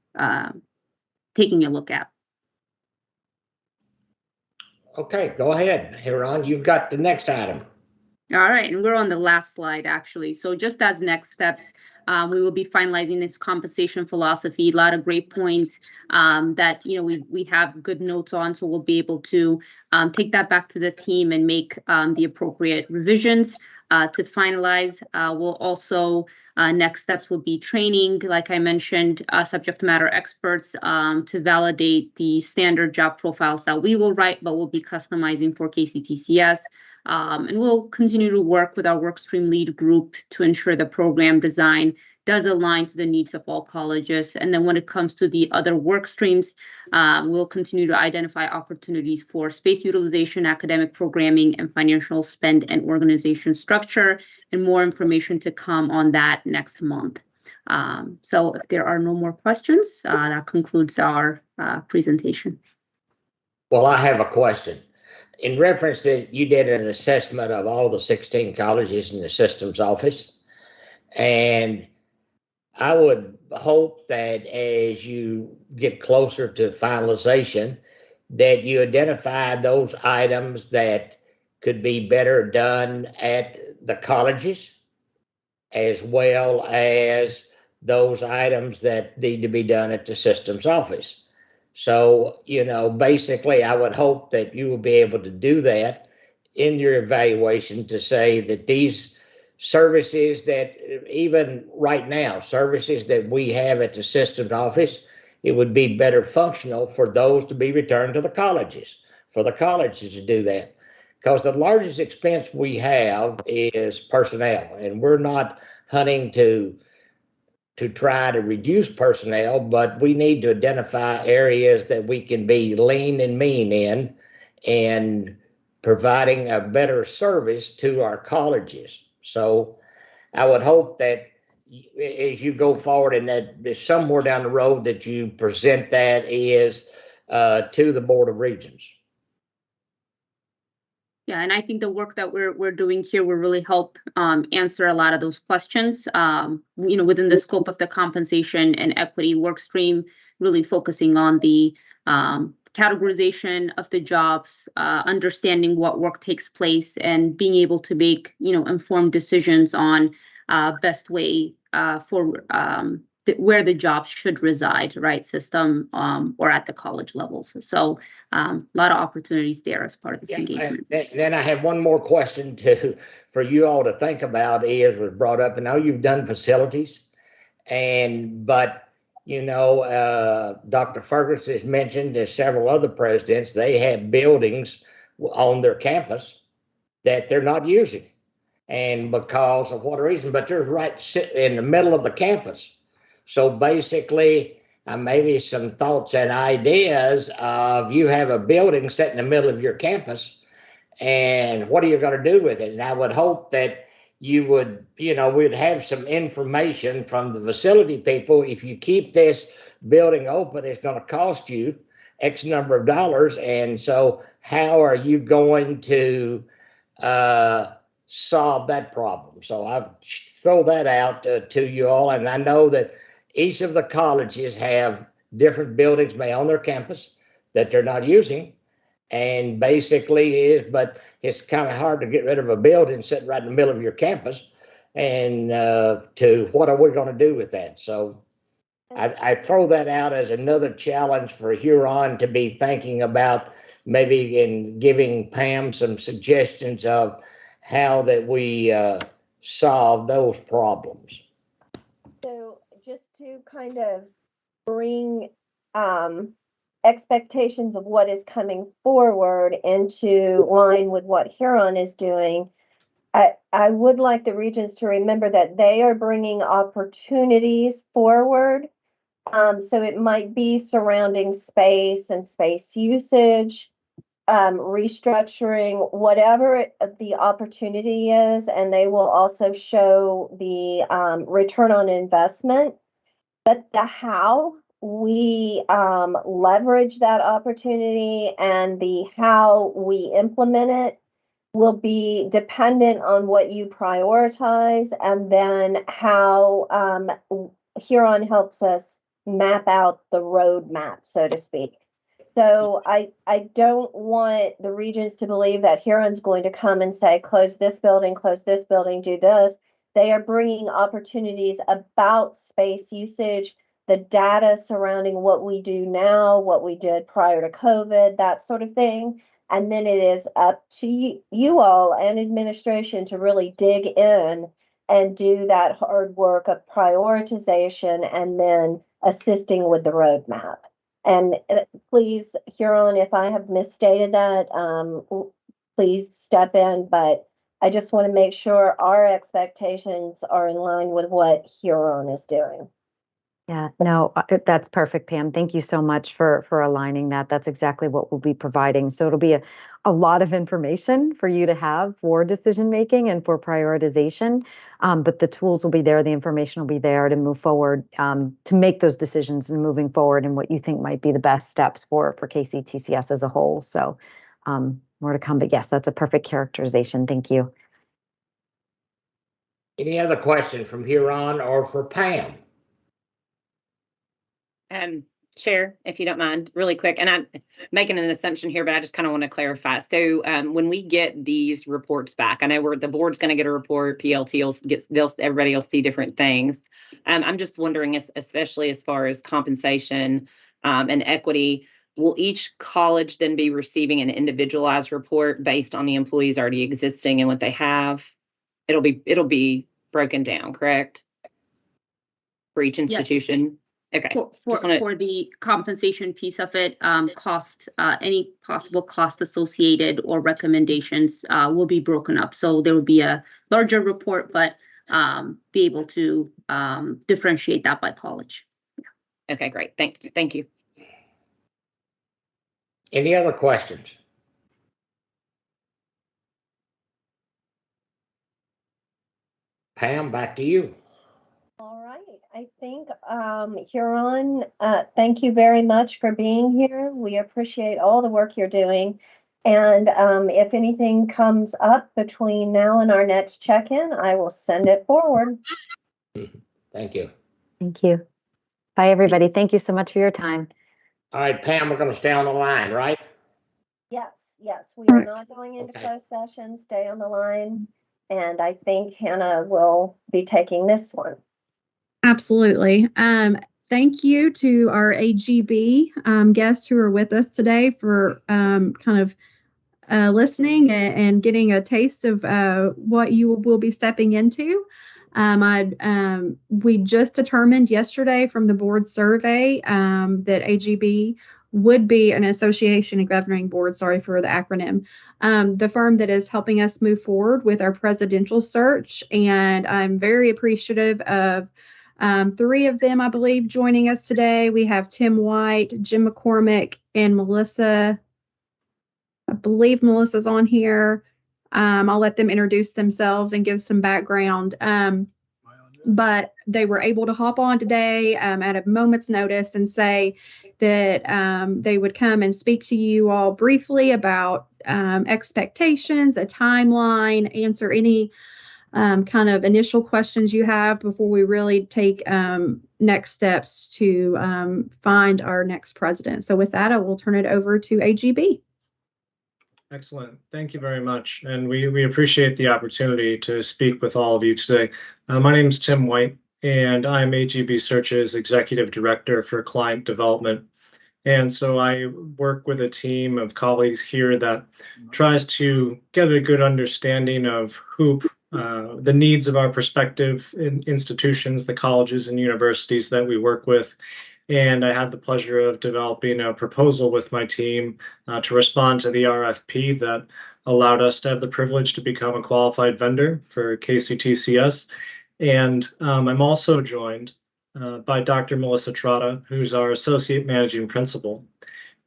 taking a look at. Okay, go ahead, Huron. You've got the next item. All right, and we're on the last slide, actually. So just as next steps, we will be finalizing this compensation philosophy. A lot of great points that we have good notes on, so we'll be able to take that back to the team and make the appropriate revisions to finalize. We'll also next steps will be training, like I mentioned, subject matter experts to validate the standard job profiles that we will write, but we'll be customizing for KCTCS. And we'll continue to work with our workstream lead group to ensure the program design does align to the needs of all colleges. And then when it comes to the other work streams, we'll continue to identify opportunities for space utilization, academic programming, and financial spend and organization structure, and more information to come on that next month. So if there are no more questions, that concludes our presentation. Well, I have a question. In reference that you did an assessment of all the 16 colleges in the systems office, and I would hope that as you get closer to finalization, that you identify those items that could be better done at the colleges, as well as those items that need to be done at the systems office. So, basically, I would hope that you will be able to do that in your evaluation to say that these services that even right now, services that we have at the systems office, it would be better functional for those to be returned to the colleges, for the colleges to do that. Because the largest expense we have is personnel, and we're not hunting to try to reduce personnel, but we need to identify areas that we can be lean and mean in and providing a better service to our colleges. So I would hope that as you go forward and that somewhere down the road that you present that is to the Board of Regents. Yeah, and I think the work that we're doing here will really help answer a lot of those questions. Within the scope of the compensation and equity work stream, really focusing on the categorization of the jobs, understanding what work takes place, and being able to make informed decisions on best way for where the jobs should reside, right, system or at the college levels. So a lot of opportunities there as part of this engagement. Then I have one more question for you all to think about. Was brought up, and now you've done facilities, but Dr. Ferguson has mentioned, as several other presidents, they have buildings on their campus that they're not using, and because of what reason, but they're right in the middle of the campus. So basically, maybe some thoughts and ideas of you have a building set in the middle of your campus, and what are you going to do with it? And I would hope that you would, we'd have some information from the facility people. If you keep this building open, it's going to cost you X number of dollars. And so how are you going to solve that problem? So I throw that out to you all. And I know that each of the colleges have different buildings on their campus that they're not using. And basically but it's kind of hard to get rid of a building sitting right in the middle of your campus. And to what are we going to do with that? So I throw that out as another challenge for Huron to be thinking about, maybe in giving Pam some suggestions of how that we solve those problems. So just to kind of bring expectations of what is coming forward into line with what Huron is doing, I would like the Regents to remember that they are bringing opportunities forward. So it might be surrounding space and space usage, restructuring, whatever the opportunity is, and they will also show the return on investment. But the how we leverage that opportunity, and the how we implement it will be dependent on what you prioritize, and then how Huron helps us map out the roadmap, so to speak. So I don't want the Regents to believe that Huron's going to come and say, close this building, do this. They are bringing opportunities about space usage, the data surrounding what we do now, what we did prior to COVID, that sort of thing. And then it is up to you all and administration to really dig in and do that hard work of prioritization and then assisting with the roadmap. And please, Huron, if I have misstated that, please step in. But I just want to make sure our expectations are in line with what Huron is doing. Yeah, no, that's perfect, Pam. Thank you so much for aligning that. That's exactly what we'll be providing. So it'll be a lot of information for you to have for decision making and for prioritization. But the tools will be there, the information will be there to move forward, to make those decisions and moving forward and what you think might be the best steps for KCTCS as a whole. So more to come. But yes, that's a perfect characterization. Thank you. Any other questions from Huron or for Pam? Chair, if you don't mind, really quick, and I'm making an assumption here, but I just kind of want to clarify. So when we get these reports back, I know the board's going to get a report, PLT will get, everybody will see different things. I'm just wondering, especially as far as compensation and equity, will each college then be receiving an individualized report based on the employees already existing and what they have? It'll be broken down, correct? For each institution? Yes. Okay. For the compensation piece of it, any possible cost associated or recommendations will be broken up. So there will be a larger report, but be able to differentiate that by college. Yeah. Okay, great. Thank you. Any other questions? Pam, back to you. All right. I think, Huron, thank you very much for being here. We appreciate all the work you're doing. And if anything comes up between now and our next check-in, I will send it forward. Thank you. Thank you. Bye, everybody. Thank you so much for your time. All right, Pam, we're going to stay on the line, right? Yes. We are not going into closed session. Stay on the line. And I think Hannah will be taking this one. Absolutely. Thank you to our AGB guests who are with us today for listening and getting a taste of what you will be stepping into. We just determined yesterday from the board survey that AGB would be an association and governing board, sorry for the acronym, the firm that is helping us move forward with our presidential search. And I'm very appreciative of three of them, I believe, joining us today. We have Tim White, Jim McCormick, and Melissa. I believe Melissa's on here. I'll let them introduce themselves and give some background. But they were able to hop on today at a moment's notice and say that they would come and speak to you all briefly about expectations, a timeline, answer any kind of initial questions you have before we really take next steps to find our next president. So with that, I will turn it over to AGB. Excellent. Thank you very much. And we appreciate the opportunity to speak with all of you today. My name is Tim White, and I'm AGB Search's Executive Director for Client Development. And so I work with a team of colleagues here that tries to get a good understanding of who the needs of our prospective institutions, the colleges and universities that we work with. And I had the pleasure of developing a proposal with my team to respond to the RFP that allowed us to have the privilege to become a qualified vendor for KCTCS. And I'm also joined by Dr. Melissa Trotta, who's our Associate Managing Principal,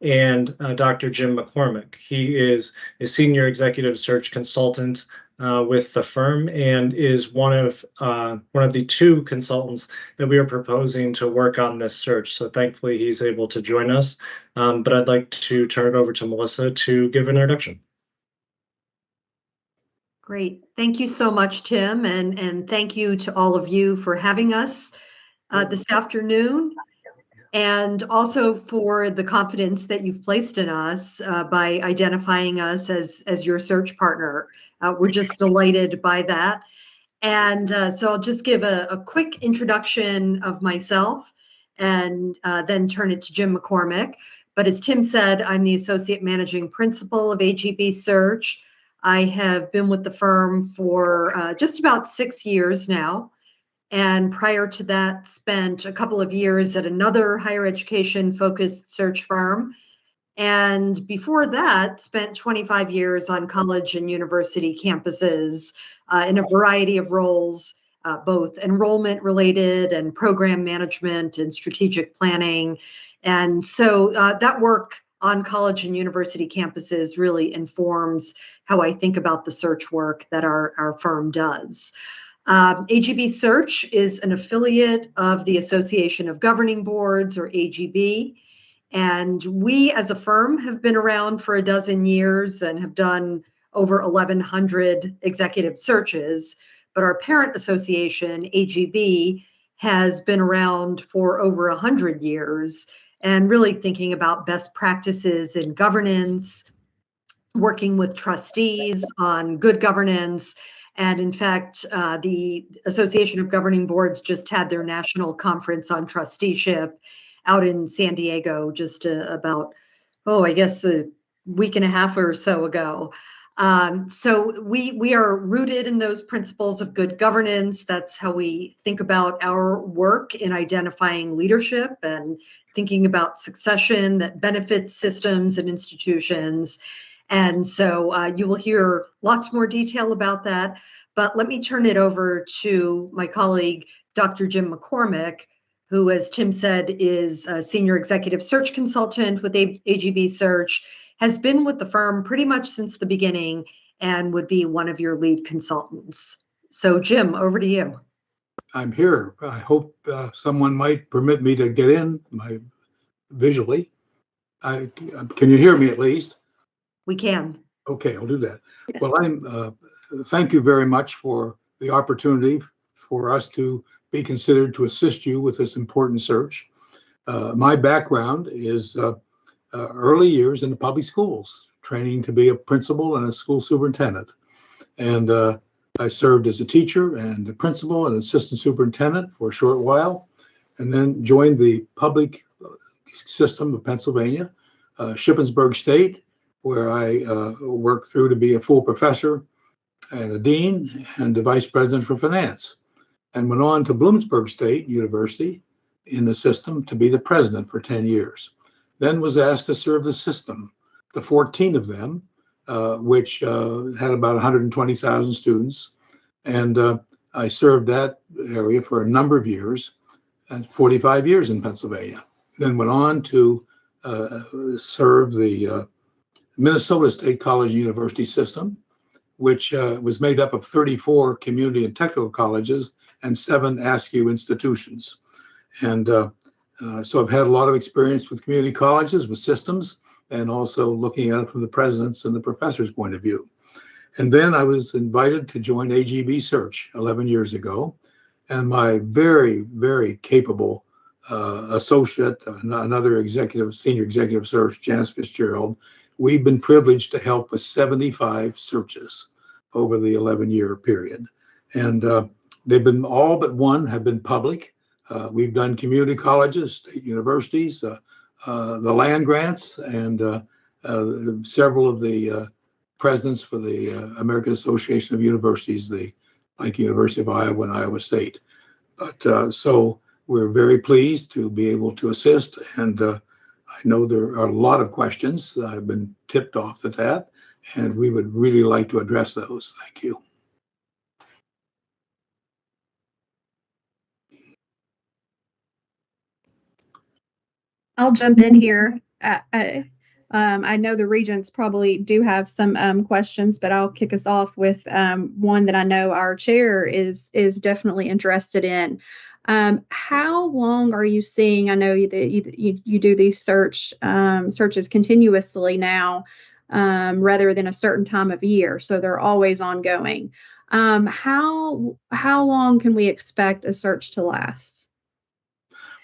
and Dr. Jim McCormick. He is a Senior Executive Search Consultant with the firm and is one of the two consultants that we are proposing to work on this search. So thankfully he's able to join us. But I'd like to turn it over to Melissa to give an introduction. Great. Thank you so much, Tim, and thank you to all of you for having us this afternoon, and also for the confidence that you've placed in us by identifying us as your search partner. We're just delighted by that. And so I'll just give a quick introduction of myself and then turn it to Jim McCormick. But as Tim said, I'm the Associate Managing Principal of AGB Search. I have been with the firm for just about 6 years now. And prior to that, spent a couple of years at another higher education focused search firm. And before that, spent 25 years on college and university campuses in a variety of roles, both enrollment related and program management and strategic planning. And so that work on college and university campuses really informs how I think about the search work that our firm does. AGB Search is an affiliate of the Association of Governing Boards, or AGB, and we as a firm have been around for a dozen years and have done over 1,100 executive searches, but our parent association, AGB, has been around for over 100 years and really thinking about best practices in governance, working with trustees on good governance. And in fact, the Association of Governing Boards just had their national conference on trusteeship out in San Diego just about, I guess a week and a half or so ago. So we are rooted in those principles of good governance. That's how we think about our work in identifying leadership and thinking about succession that benefits systems and institutions. And so you will hear lots more detail about that. But let me turn it over to my colleague, Dr. Jim McCormick, who, as Tim said, is a senior executive search consultant with AGB Search, has been with the firm pretty much since the beginning and would be one of your lead consultants. So Jim, over to you. I'm here. I hope someone might permit me to get in visually. Can you hear me at least? We can. Okay, I'll do that. Yes. Well, thank you very much for the opportunity for us to be considered to assist you with this important search. My background is early years in the public schools, training to be a principal and a school superintendent. And I served as a teacher and a principal and assistant superintendent for a short while, and then joined the public system of Pennsylvania, Shippensburg State, where I worked through to be a full professor and a dean and the vice president for finance, and went on to Bloomsburg State University in the system to be the president for 10 years. Then was asked to serve the system, the 14 of them, which had about 120,000 students. And I served that area for a number of years, and 45 years in Pennsylvania. Then went on to serve the Minnesota State College and University system, which was made up of 34 community and technical colleges and 7 ASCU institutions. And so I've had a lot of experience with community colleges, with systems, and also looking at it from the president's and the professor's point of view. And then I was invited to join AGB Search 11 years ago. And my very, very capable associate, another senior executive search, Janice Fitzgerald, we've been privileged to help with 75 searches over the 11-year period. And they've been, all but one have been public. We've done community colleges, state universities, the land grants, and several of the presidents for the American Association of Universities, like University of Iowa and Iowa State. But so we're very pleased to be able to assist, and I know there are a lot of questions that have been tipped off at that, and we would really like to address those. Thank you. I'll jump in here. I know the Regents probably do have some questions, but I'll kick us off with one that I know our chair is definitely interested in. How long are you seeing? I know that you do these searches continuously now, rather than a certain time of year, so they're always ongoing. How long can we expect a search to last?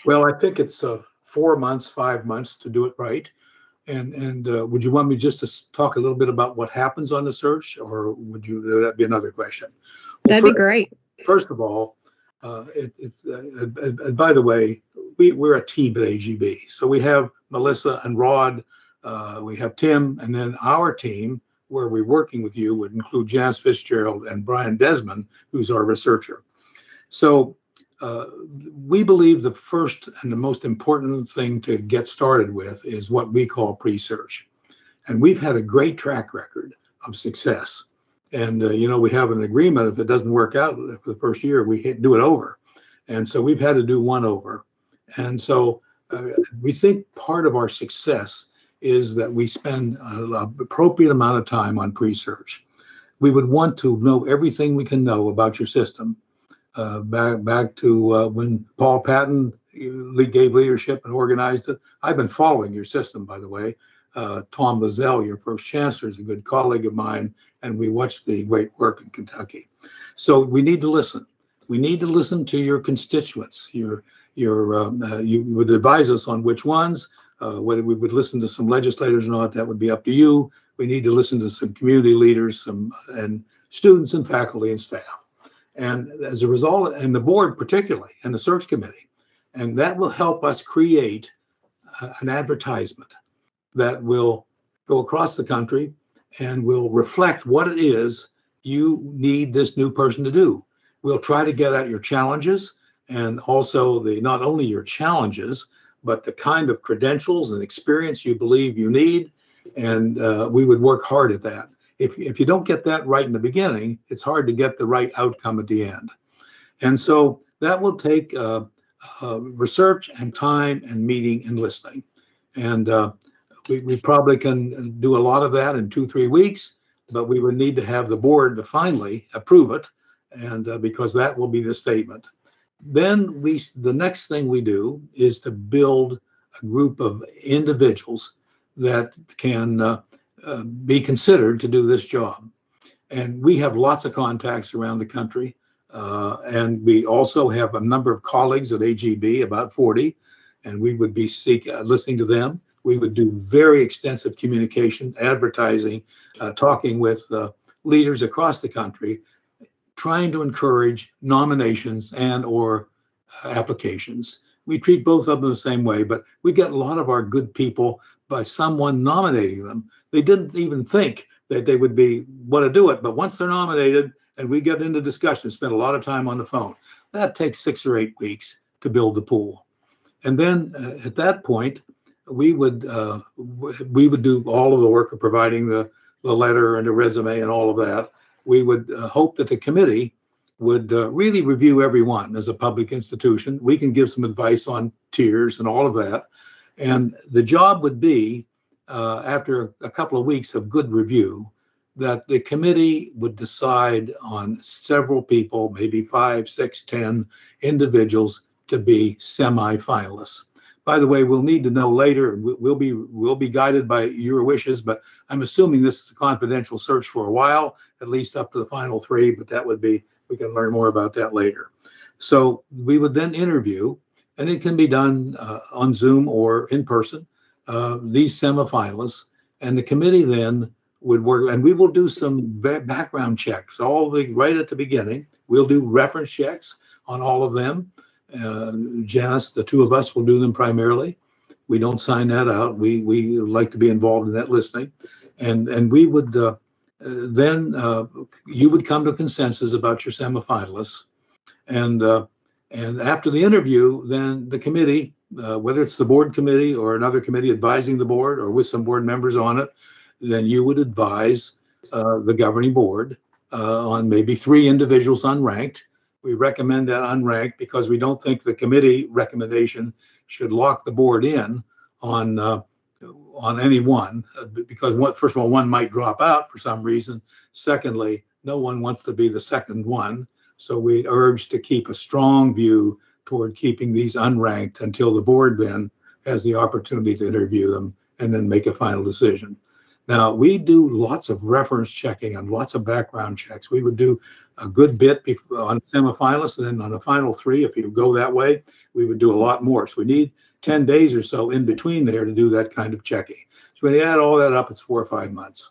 Well, I think it's 4 months, 5 months to do it right. And would you want me just to talk a little bit about what happens on the search, or would that be another question? That'd be great. First of all, by the way, we're a team at AGB. So we have Melissa and Rod, we have Tim, and then our team, where we're working with you, would include Janice Fitzgerald and Brian Desmond, who's our researcher. So we believe the first and the most important thing to get started with is what we call pre-search. And we've had a great track record of success. And, we have an agreement, if it doesn't work out for the first year, we do it over. And so we've had to do one over. And so we think part of our success is that we spend an appropriate amount of time on pre-search. We would want to know everything we can know about your system. Back to when Paul Patton gave leadership and organized it. I've been following your system, by the way. Tom Lozelle, your first chancellor, is a good colleague of mine, and we watched the great work in Kentucky. So we need to listen. We need to listen to your constituents. You would advise us on which ones, whether we would listen to some legislators or not, that would be up to you. We need to listen to some community leaders, and students and faculty and staff. And as a result, and the board particularly, and the search committee, and that will help us create an advertisement that will go across the country and will reflect what it is you need this new person to do. We'll try to get at your challenges, and also not only your challenges, but the kind of credentials and experience you believe you need. And we would work hard at that. If you don't get that right in the beginning, it's hard to get the right outcome at the end. And so that will take research and time and meeting and listening. And we probably can do a lot of that in 2-3 weeks, but we would need to have the board to finally approve it, and because that will be the statement. Then the next thing we do is to build a group of individuals that can be considered to do this job. And we have lots of contacts around the country. And we also have a number of colleagues at AGB, about 40, and we would be listening to them. We would do very extensive communication, advertising, talking with leaders across the country, trying to encourage nominations and or applications. We treat both of them the same way, but we get a lot of our good people by someone nominating them. They didn't even think that they would want to do it, but once they're nominated and we get into discussion, spend a lot of time on the phone. That takes 6 or 8 weeks to build the pool. And then at that point, we would do all of the work of providing the letter and the resume and all of that. We would hope that the committee would really review everyone as a public institution. We can give some advice on tiers and all of that. And the job would be, after a couple of weeks of good review, that the committee would decide on several people, maybe 5, 6, 10 individuals to be semi-finalists. By the way, we'll need to know later, we'll be guided by your wishes, but I'm assuming this is a confidential search for a while, at least up to the final 3, but that would be, we can learn more about that later. So we would then interview, and it can be done on Zoom or in person, these semifinalists, and the committee then would work, and we will do some background checks, right at the beginning. We'll do reference checks on all of them. Janice, the 2 of us will do them primarily. We don't sign that out. We like to be involved in that listening. And we would then you would come to consensus about your semifinalists. And after the interview, then the committee, whether it's the board committee or another committee advising the board or with some board members on it, then you would advise the governing board on maybe 3 individuals unranked. We recommend that unranked because we don't think the committee recommendation should lock the board in on on any one, because first of all, one might drop out for some reason. Secondly, no one wants to be the second one. So we urge to keep a strong view toward keeping these unranked until the board then has the opportunity to interview them and then make a final decision. Now, we do lots of reference checking and lots of background checks. We would do a good bit on semifinalists, and then on the final three, if you go that way, we would do a lot more. So we need 10 days or so in between there to do that kind of checking. So when you add all that up, it's 4 or 5 months.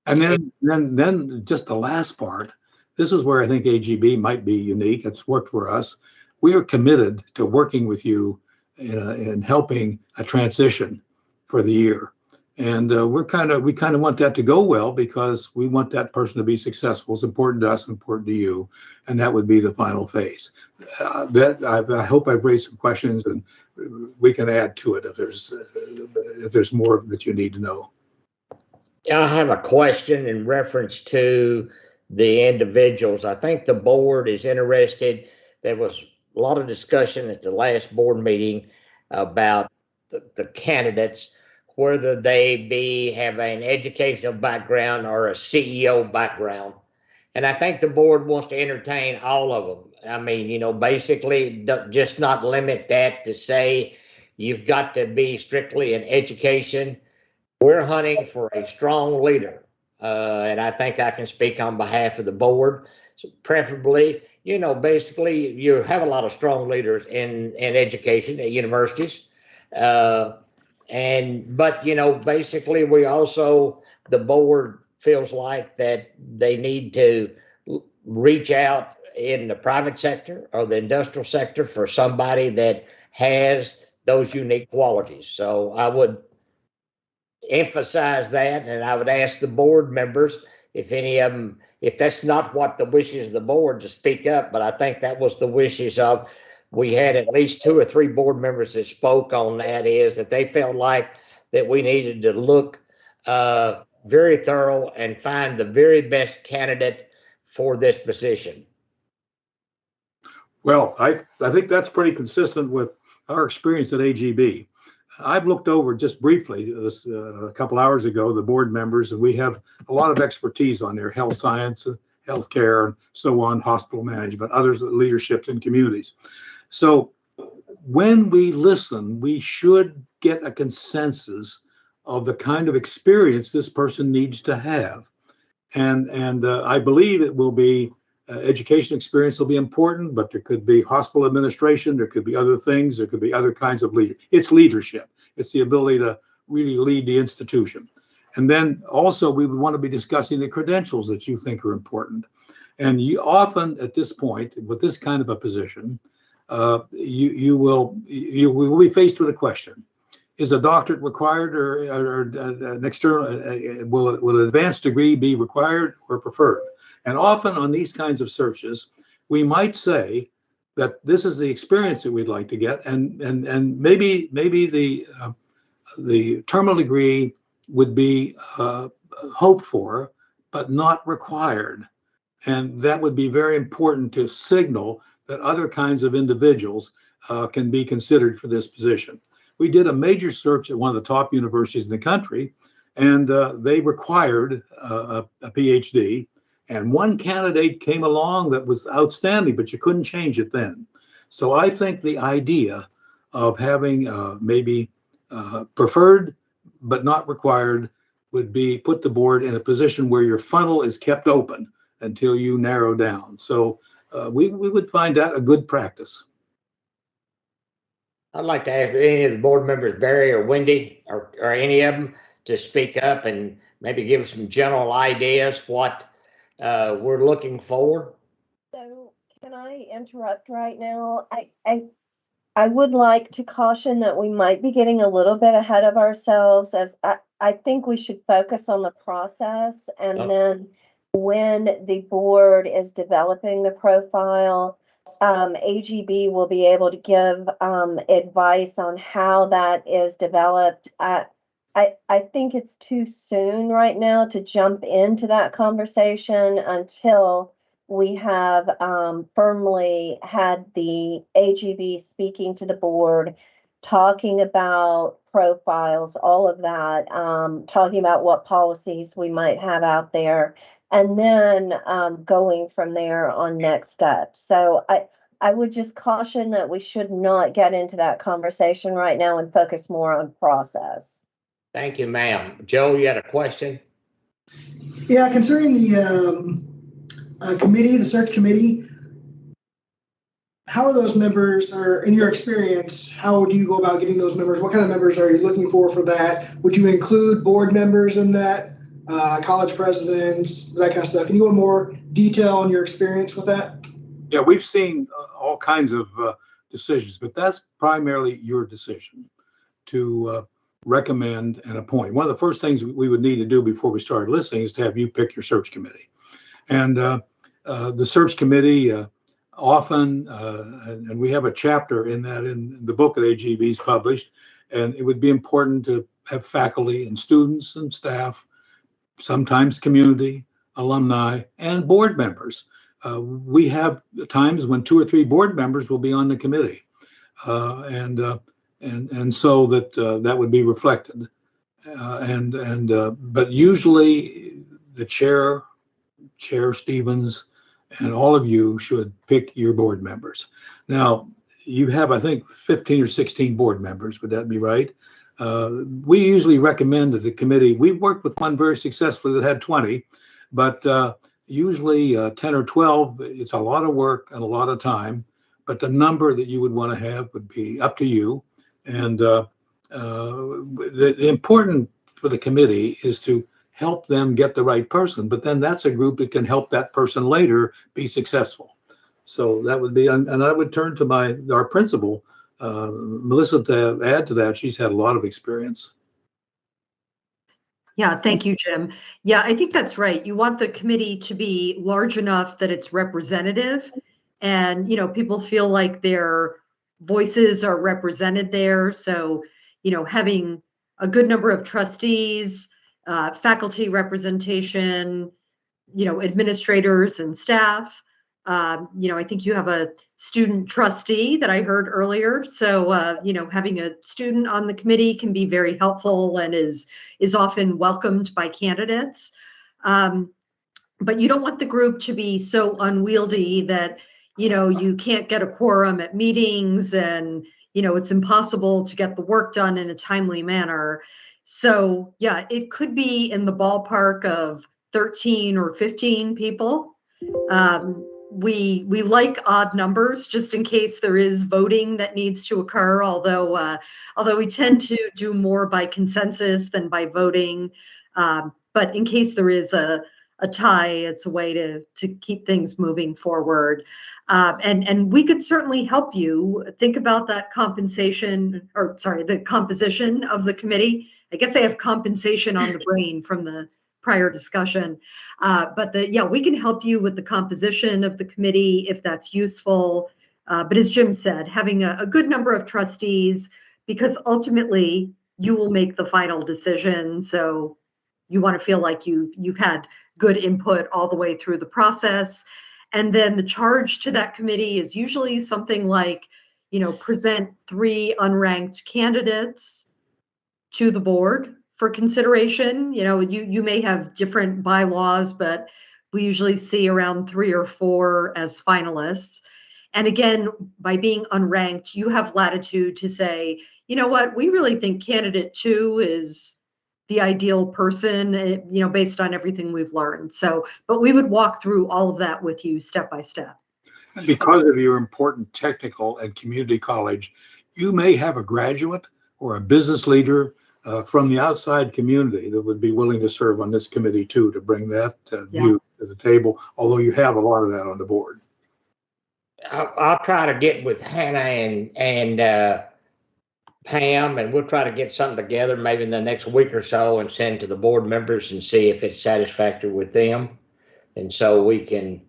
And then just the last part, this is where I think AGB might be unique. It's worked for us. We are committed to working with you in helping a transition for the year. And we kind of want that to go well because we want that person to be successful. It's important to us, important to you, and that would be the final phase. I hope I've raised some questions, and we can add to it if there's more that you need to know. Yeah, I have a question in reference to the individuals. I think the board is interested. There was a lot of discussion at the last board meeting about the candidates, whether they have an educational background or a CEO background. And I think the board wants to entertain all of them. I mean, basically just not limit that to say you've got to be strictly in education. We're hunting for a strong leader. And I think I can speak on behalf of the board. So preferably, basically you have a lot of strong leaders in education at universities. But basically we also, the board feels like that they need to reach out in the private sector or the industrial sector for somebody that has those unique qualities. So I would emphasize that, and I would ask the board members if any of them, if that's not what the wishes of the board, to speak up. But I think that was the wishes of, we had at least 2 or 3 board members that spoke on that, is that they felt like that we needed to look very thorough and find the very best candidate for this position. Well, I think that's pretty consistent with our experience at AGB. I've looked over just briefly this, a couple hours ago, the board members, and we have a lot of expertise on there: health science, healthcare, and so on, hospital management, others, leaderships in communities. So when we listen, we should get a consensus of the kind of experience this person needs to have. And I believe it will be education experience will be important, but there could be hospital administration, there could be other things, there could be other kinds of leadership. It's leadership. It's the ability to really lead the institution. And then also we would want to be discussing the credentials that you think are important. And you often at this point, with this kind of a position, you will be faced with a question. Is a doctorate required, or an external, will an advanced degree be required or preferred? And often on these kinds of searches, we might say that this is the experience that we'd like to get, and maybe the terminal degree would be hoped for, but not required. And that would be very important to signal that other kinds of individuals can be considered for this position. We did a major search at one of the top universities in the country, and they required a PhD. And one candidate came along that was outstanding, but you couldn't change it then. So I think the idea of having maybe preferred but not required would be put the board in a position where your funnel is kept open until you narrow down. So we would find that a good practice. I'd like to ask any of the board members, Barry or Wendy, or any of them, to speak up and maybe give us some general ideas what we're looking for. So can I interrupt right now? I would like to caution that we might be getting a little bit ahead of ourselves, as I think we should focus on the process, and then when the board is developing the profile, AGB will be able to give advice on how that is developed. I think it's too soon right now to jump into that conversation until we have firmly had the AGB speaking to the board talking about profiles, all of that, talking about what policies we might have out there, and then going from there on next steps. So I would just caution that we should not get into that conversation right now and focus more on process. Thank you, ma'am. Joe, you had a question? Yeah, concerning the committee, the search committee, how are those members, or in your experience, how do you go about getting those members? What kind of members are you looking for that? Would you include board members in that, college presidents, that kind of stuff? Can you go into more detail on your experience with that? Yeah, we've seen all kinds of decisions, but that's primarily your decision to recommend and appoint. One of the first things we would need to do before we started listening is to have you pick your search committee. And the search committee often, and we have a chapter in that in the book that AGB's published, and it would be important to have faculty and students and staff, sometimes community, alumni, and board members. We have times when 2 or 3 board members will be on the committee, and so that would be reflected. But usually the chair Stevens, and all of you should pick your board members. Now, you have, I think, 15 or 16 board members. Would that be right? We usually recommend that the committee, we've worked with one very successfully that had 20, but usually 10 or 12, it's a lot of work and a lot of time, but the number that you would want to have would be up to you. And the important for the committee is to help them get the right person, but then that's a group that can help that person later be successful. So that would be, and I would turn to our principal, Melissa, to add to that. She's had a lot of experience. Yeah, thank you, Jim. Yeah, I think that's right. You want the committee to be large enough that it's representative, and people feel like their voices are represented there. So having a good number of trustees, faculty representation, administrators and staff. I think you have a student trustee that I heard earlier. So, having a student on the committee can be very helpful and is often welcomed by candidates. But you don't want the group to be so unwieldy that, you can't get a quorum at meetings and, it's impossible to get the work done in a timely manner. So yeah, it could be in the ballpark of 13 or 15 people. We like odd numbers just in case there is voting that needs to occur, although we tend to do more by consensus than by voting. But in case there is a tie, it's a way to keep things moving forward. And we could certainly help you think about that the composition of the committee. I guess I have compensation on the brain from the prior discussion. But we can help you with the composition of the committee if that's useful. But as Jim said, having a good number of trustees, because ultimately you will make the final decision. So you want to feel like you've had good input all the way through the process. And then the charge to that committee is usually something like, present 3 unranked candidates to the board for consideration. You may have different bylaws, but we usually see around 3 or 4 as finalists. And again, by being unranked, you have latitude to say, what, we really think candidate 2 is the ideal person, based on everything we've learned. So, but we would walk through all of that with you step by step. Because of your important technical and community college, you may have a graduate or a business leader from the outside community that would be willing to serve on this committee too, to bring that view to the table, although you have a lot of that on the board. I'll try to get with Hannah and Pam, and we'll try to get something together maybe in the next week or so and send to the board members and see if it's satisfactory with them. And so we can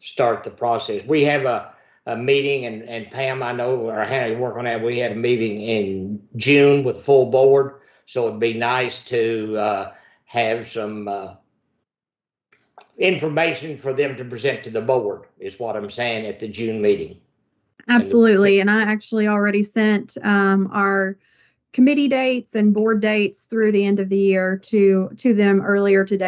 start the process. We have a meeting, and Pam, I know, or Hannah, you work on that. We had a meeting in June with the full board. So it'd be nice to have some information for them to present to the board, is what I'm saying, at the June meeting. Absolutely. And I actually already sent our committee dates and board dates through the end of the year to them earlier today.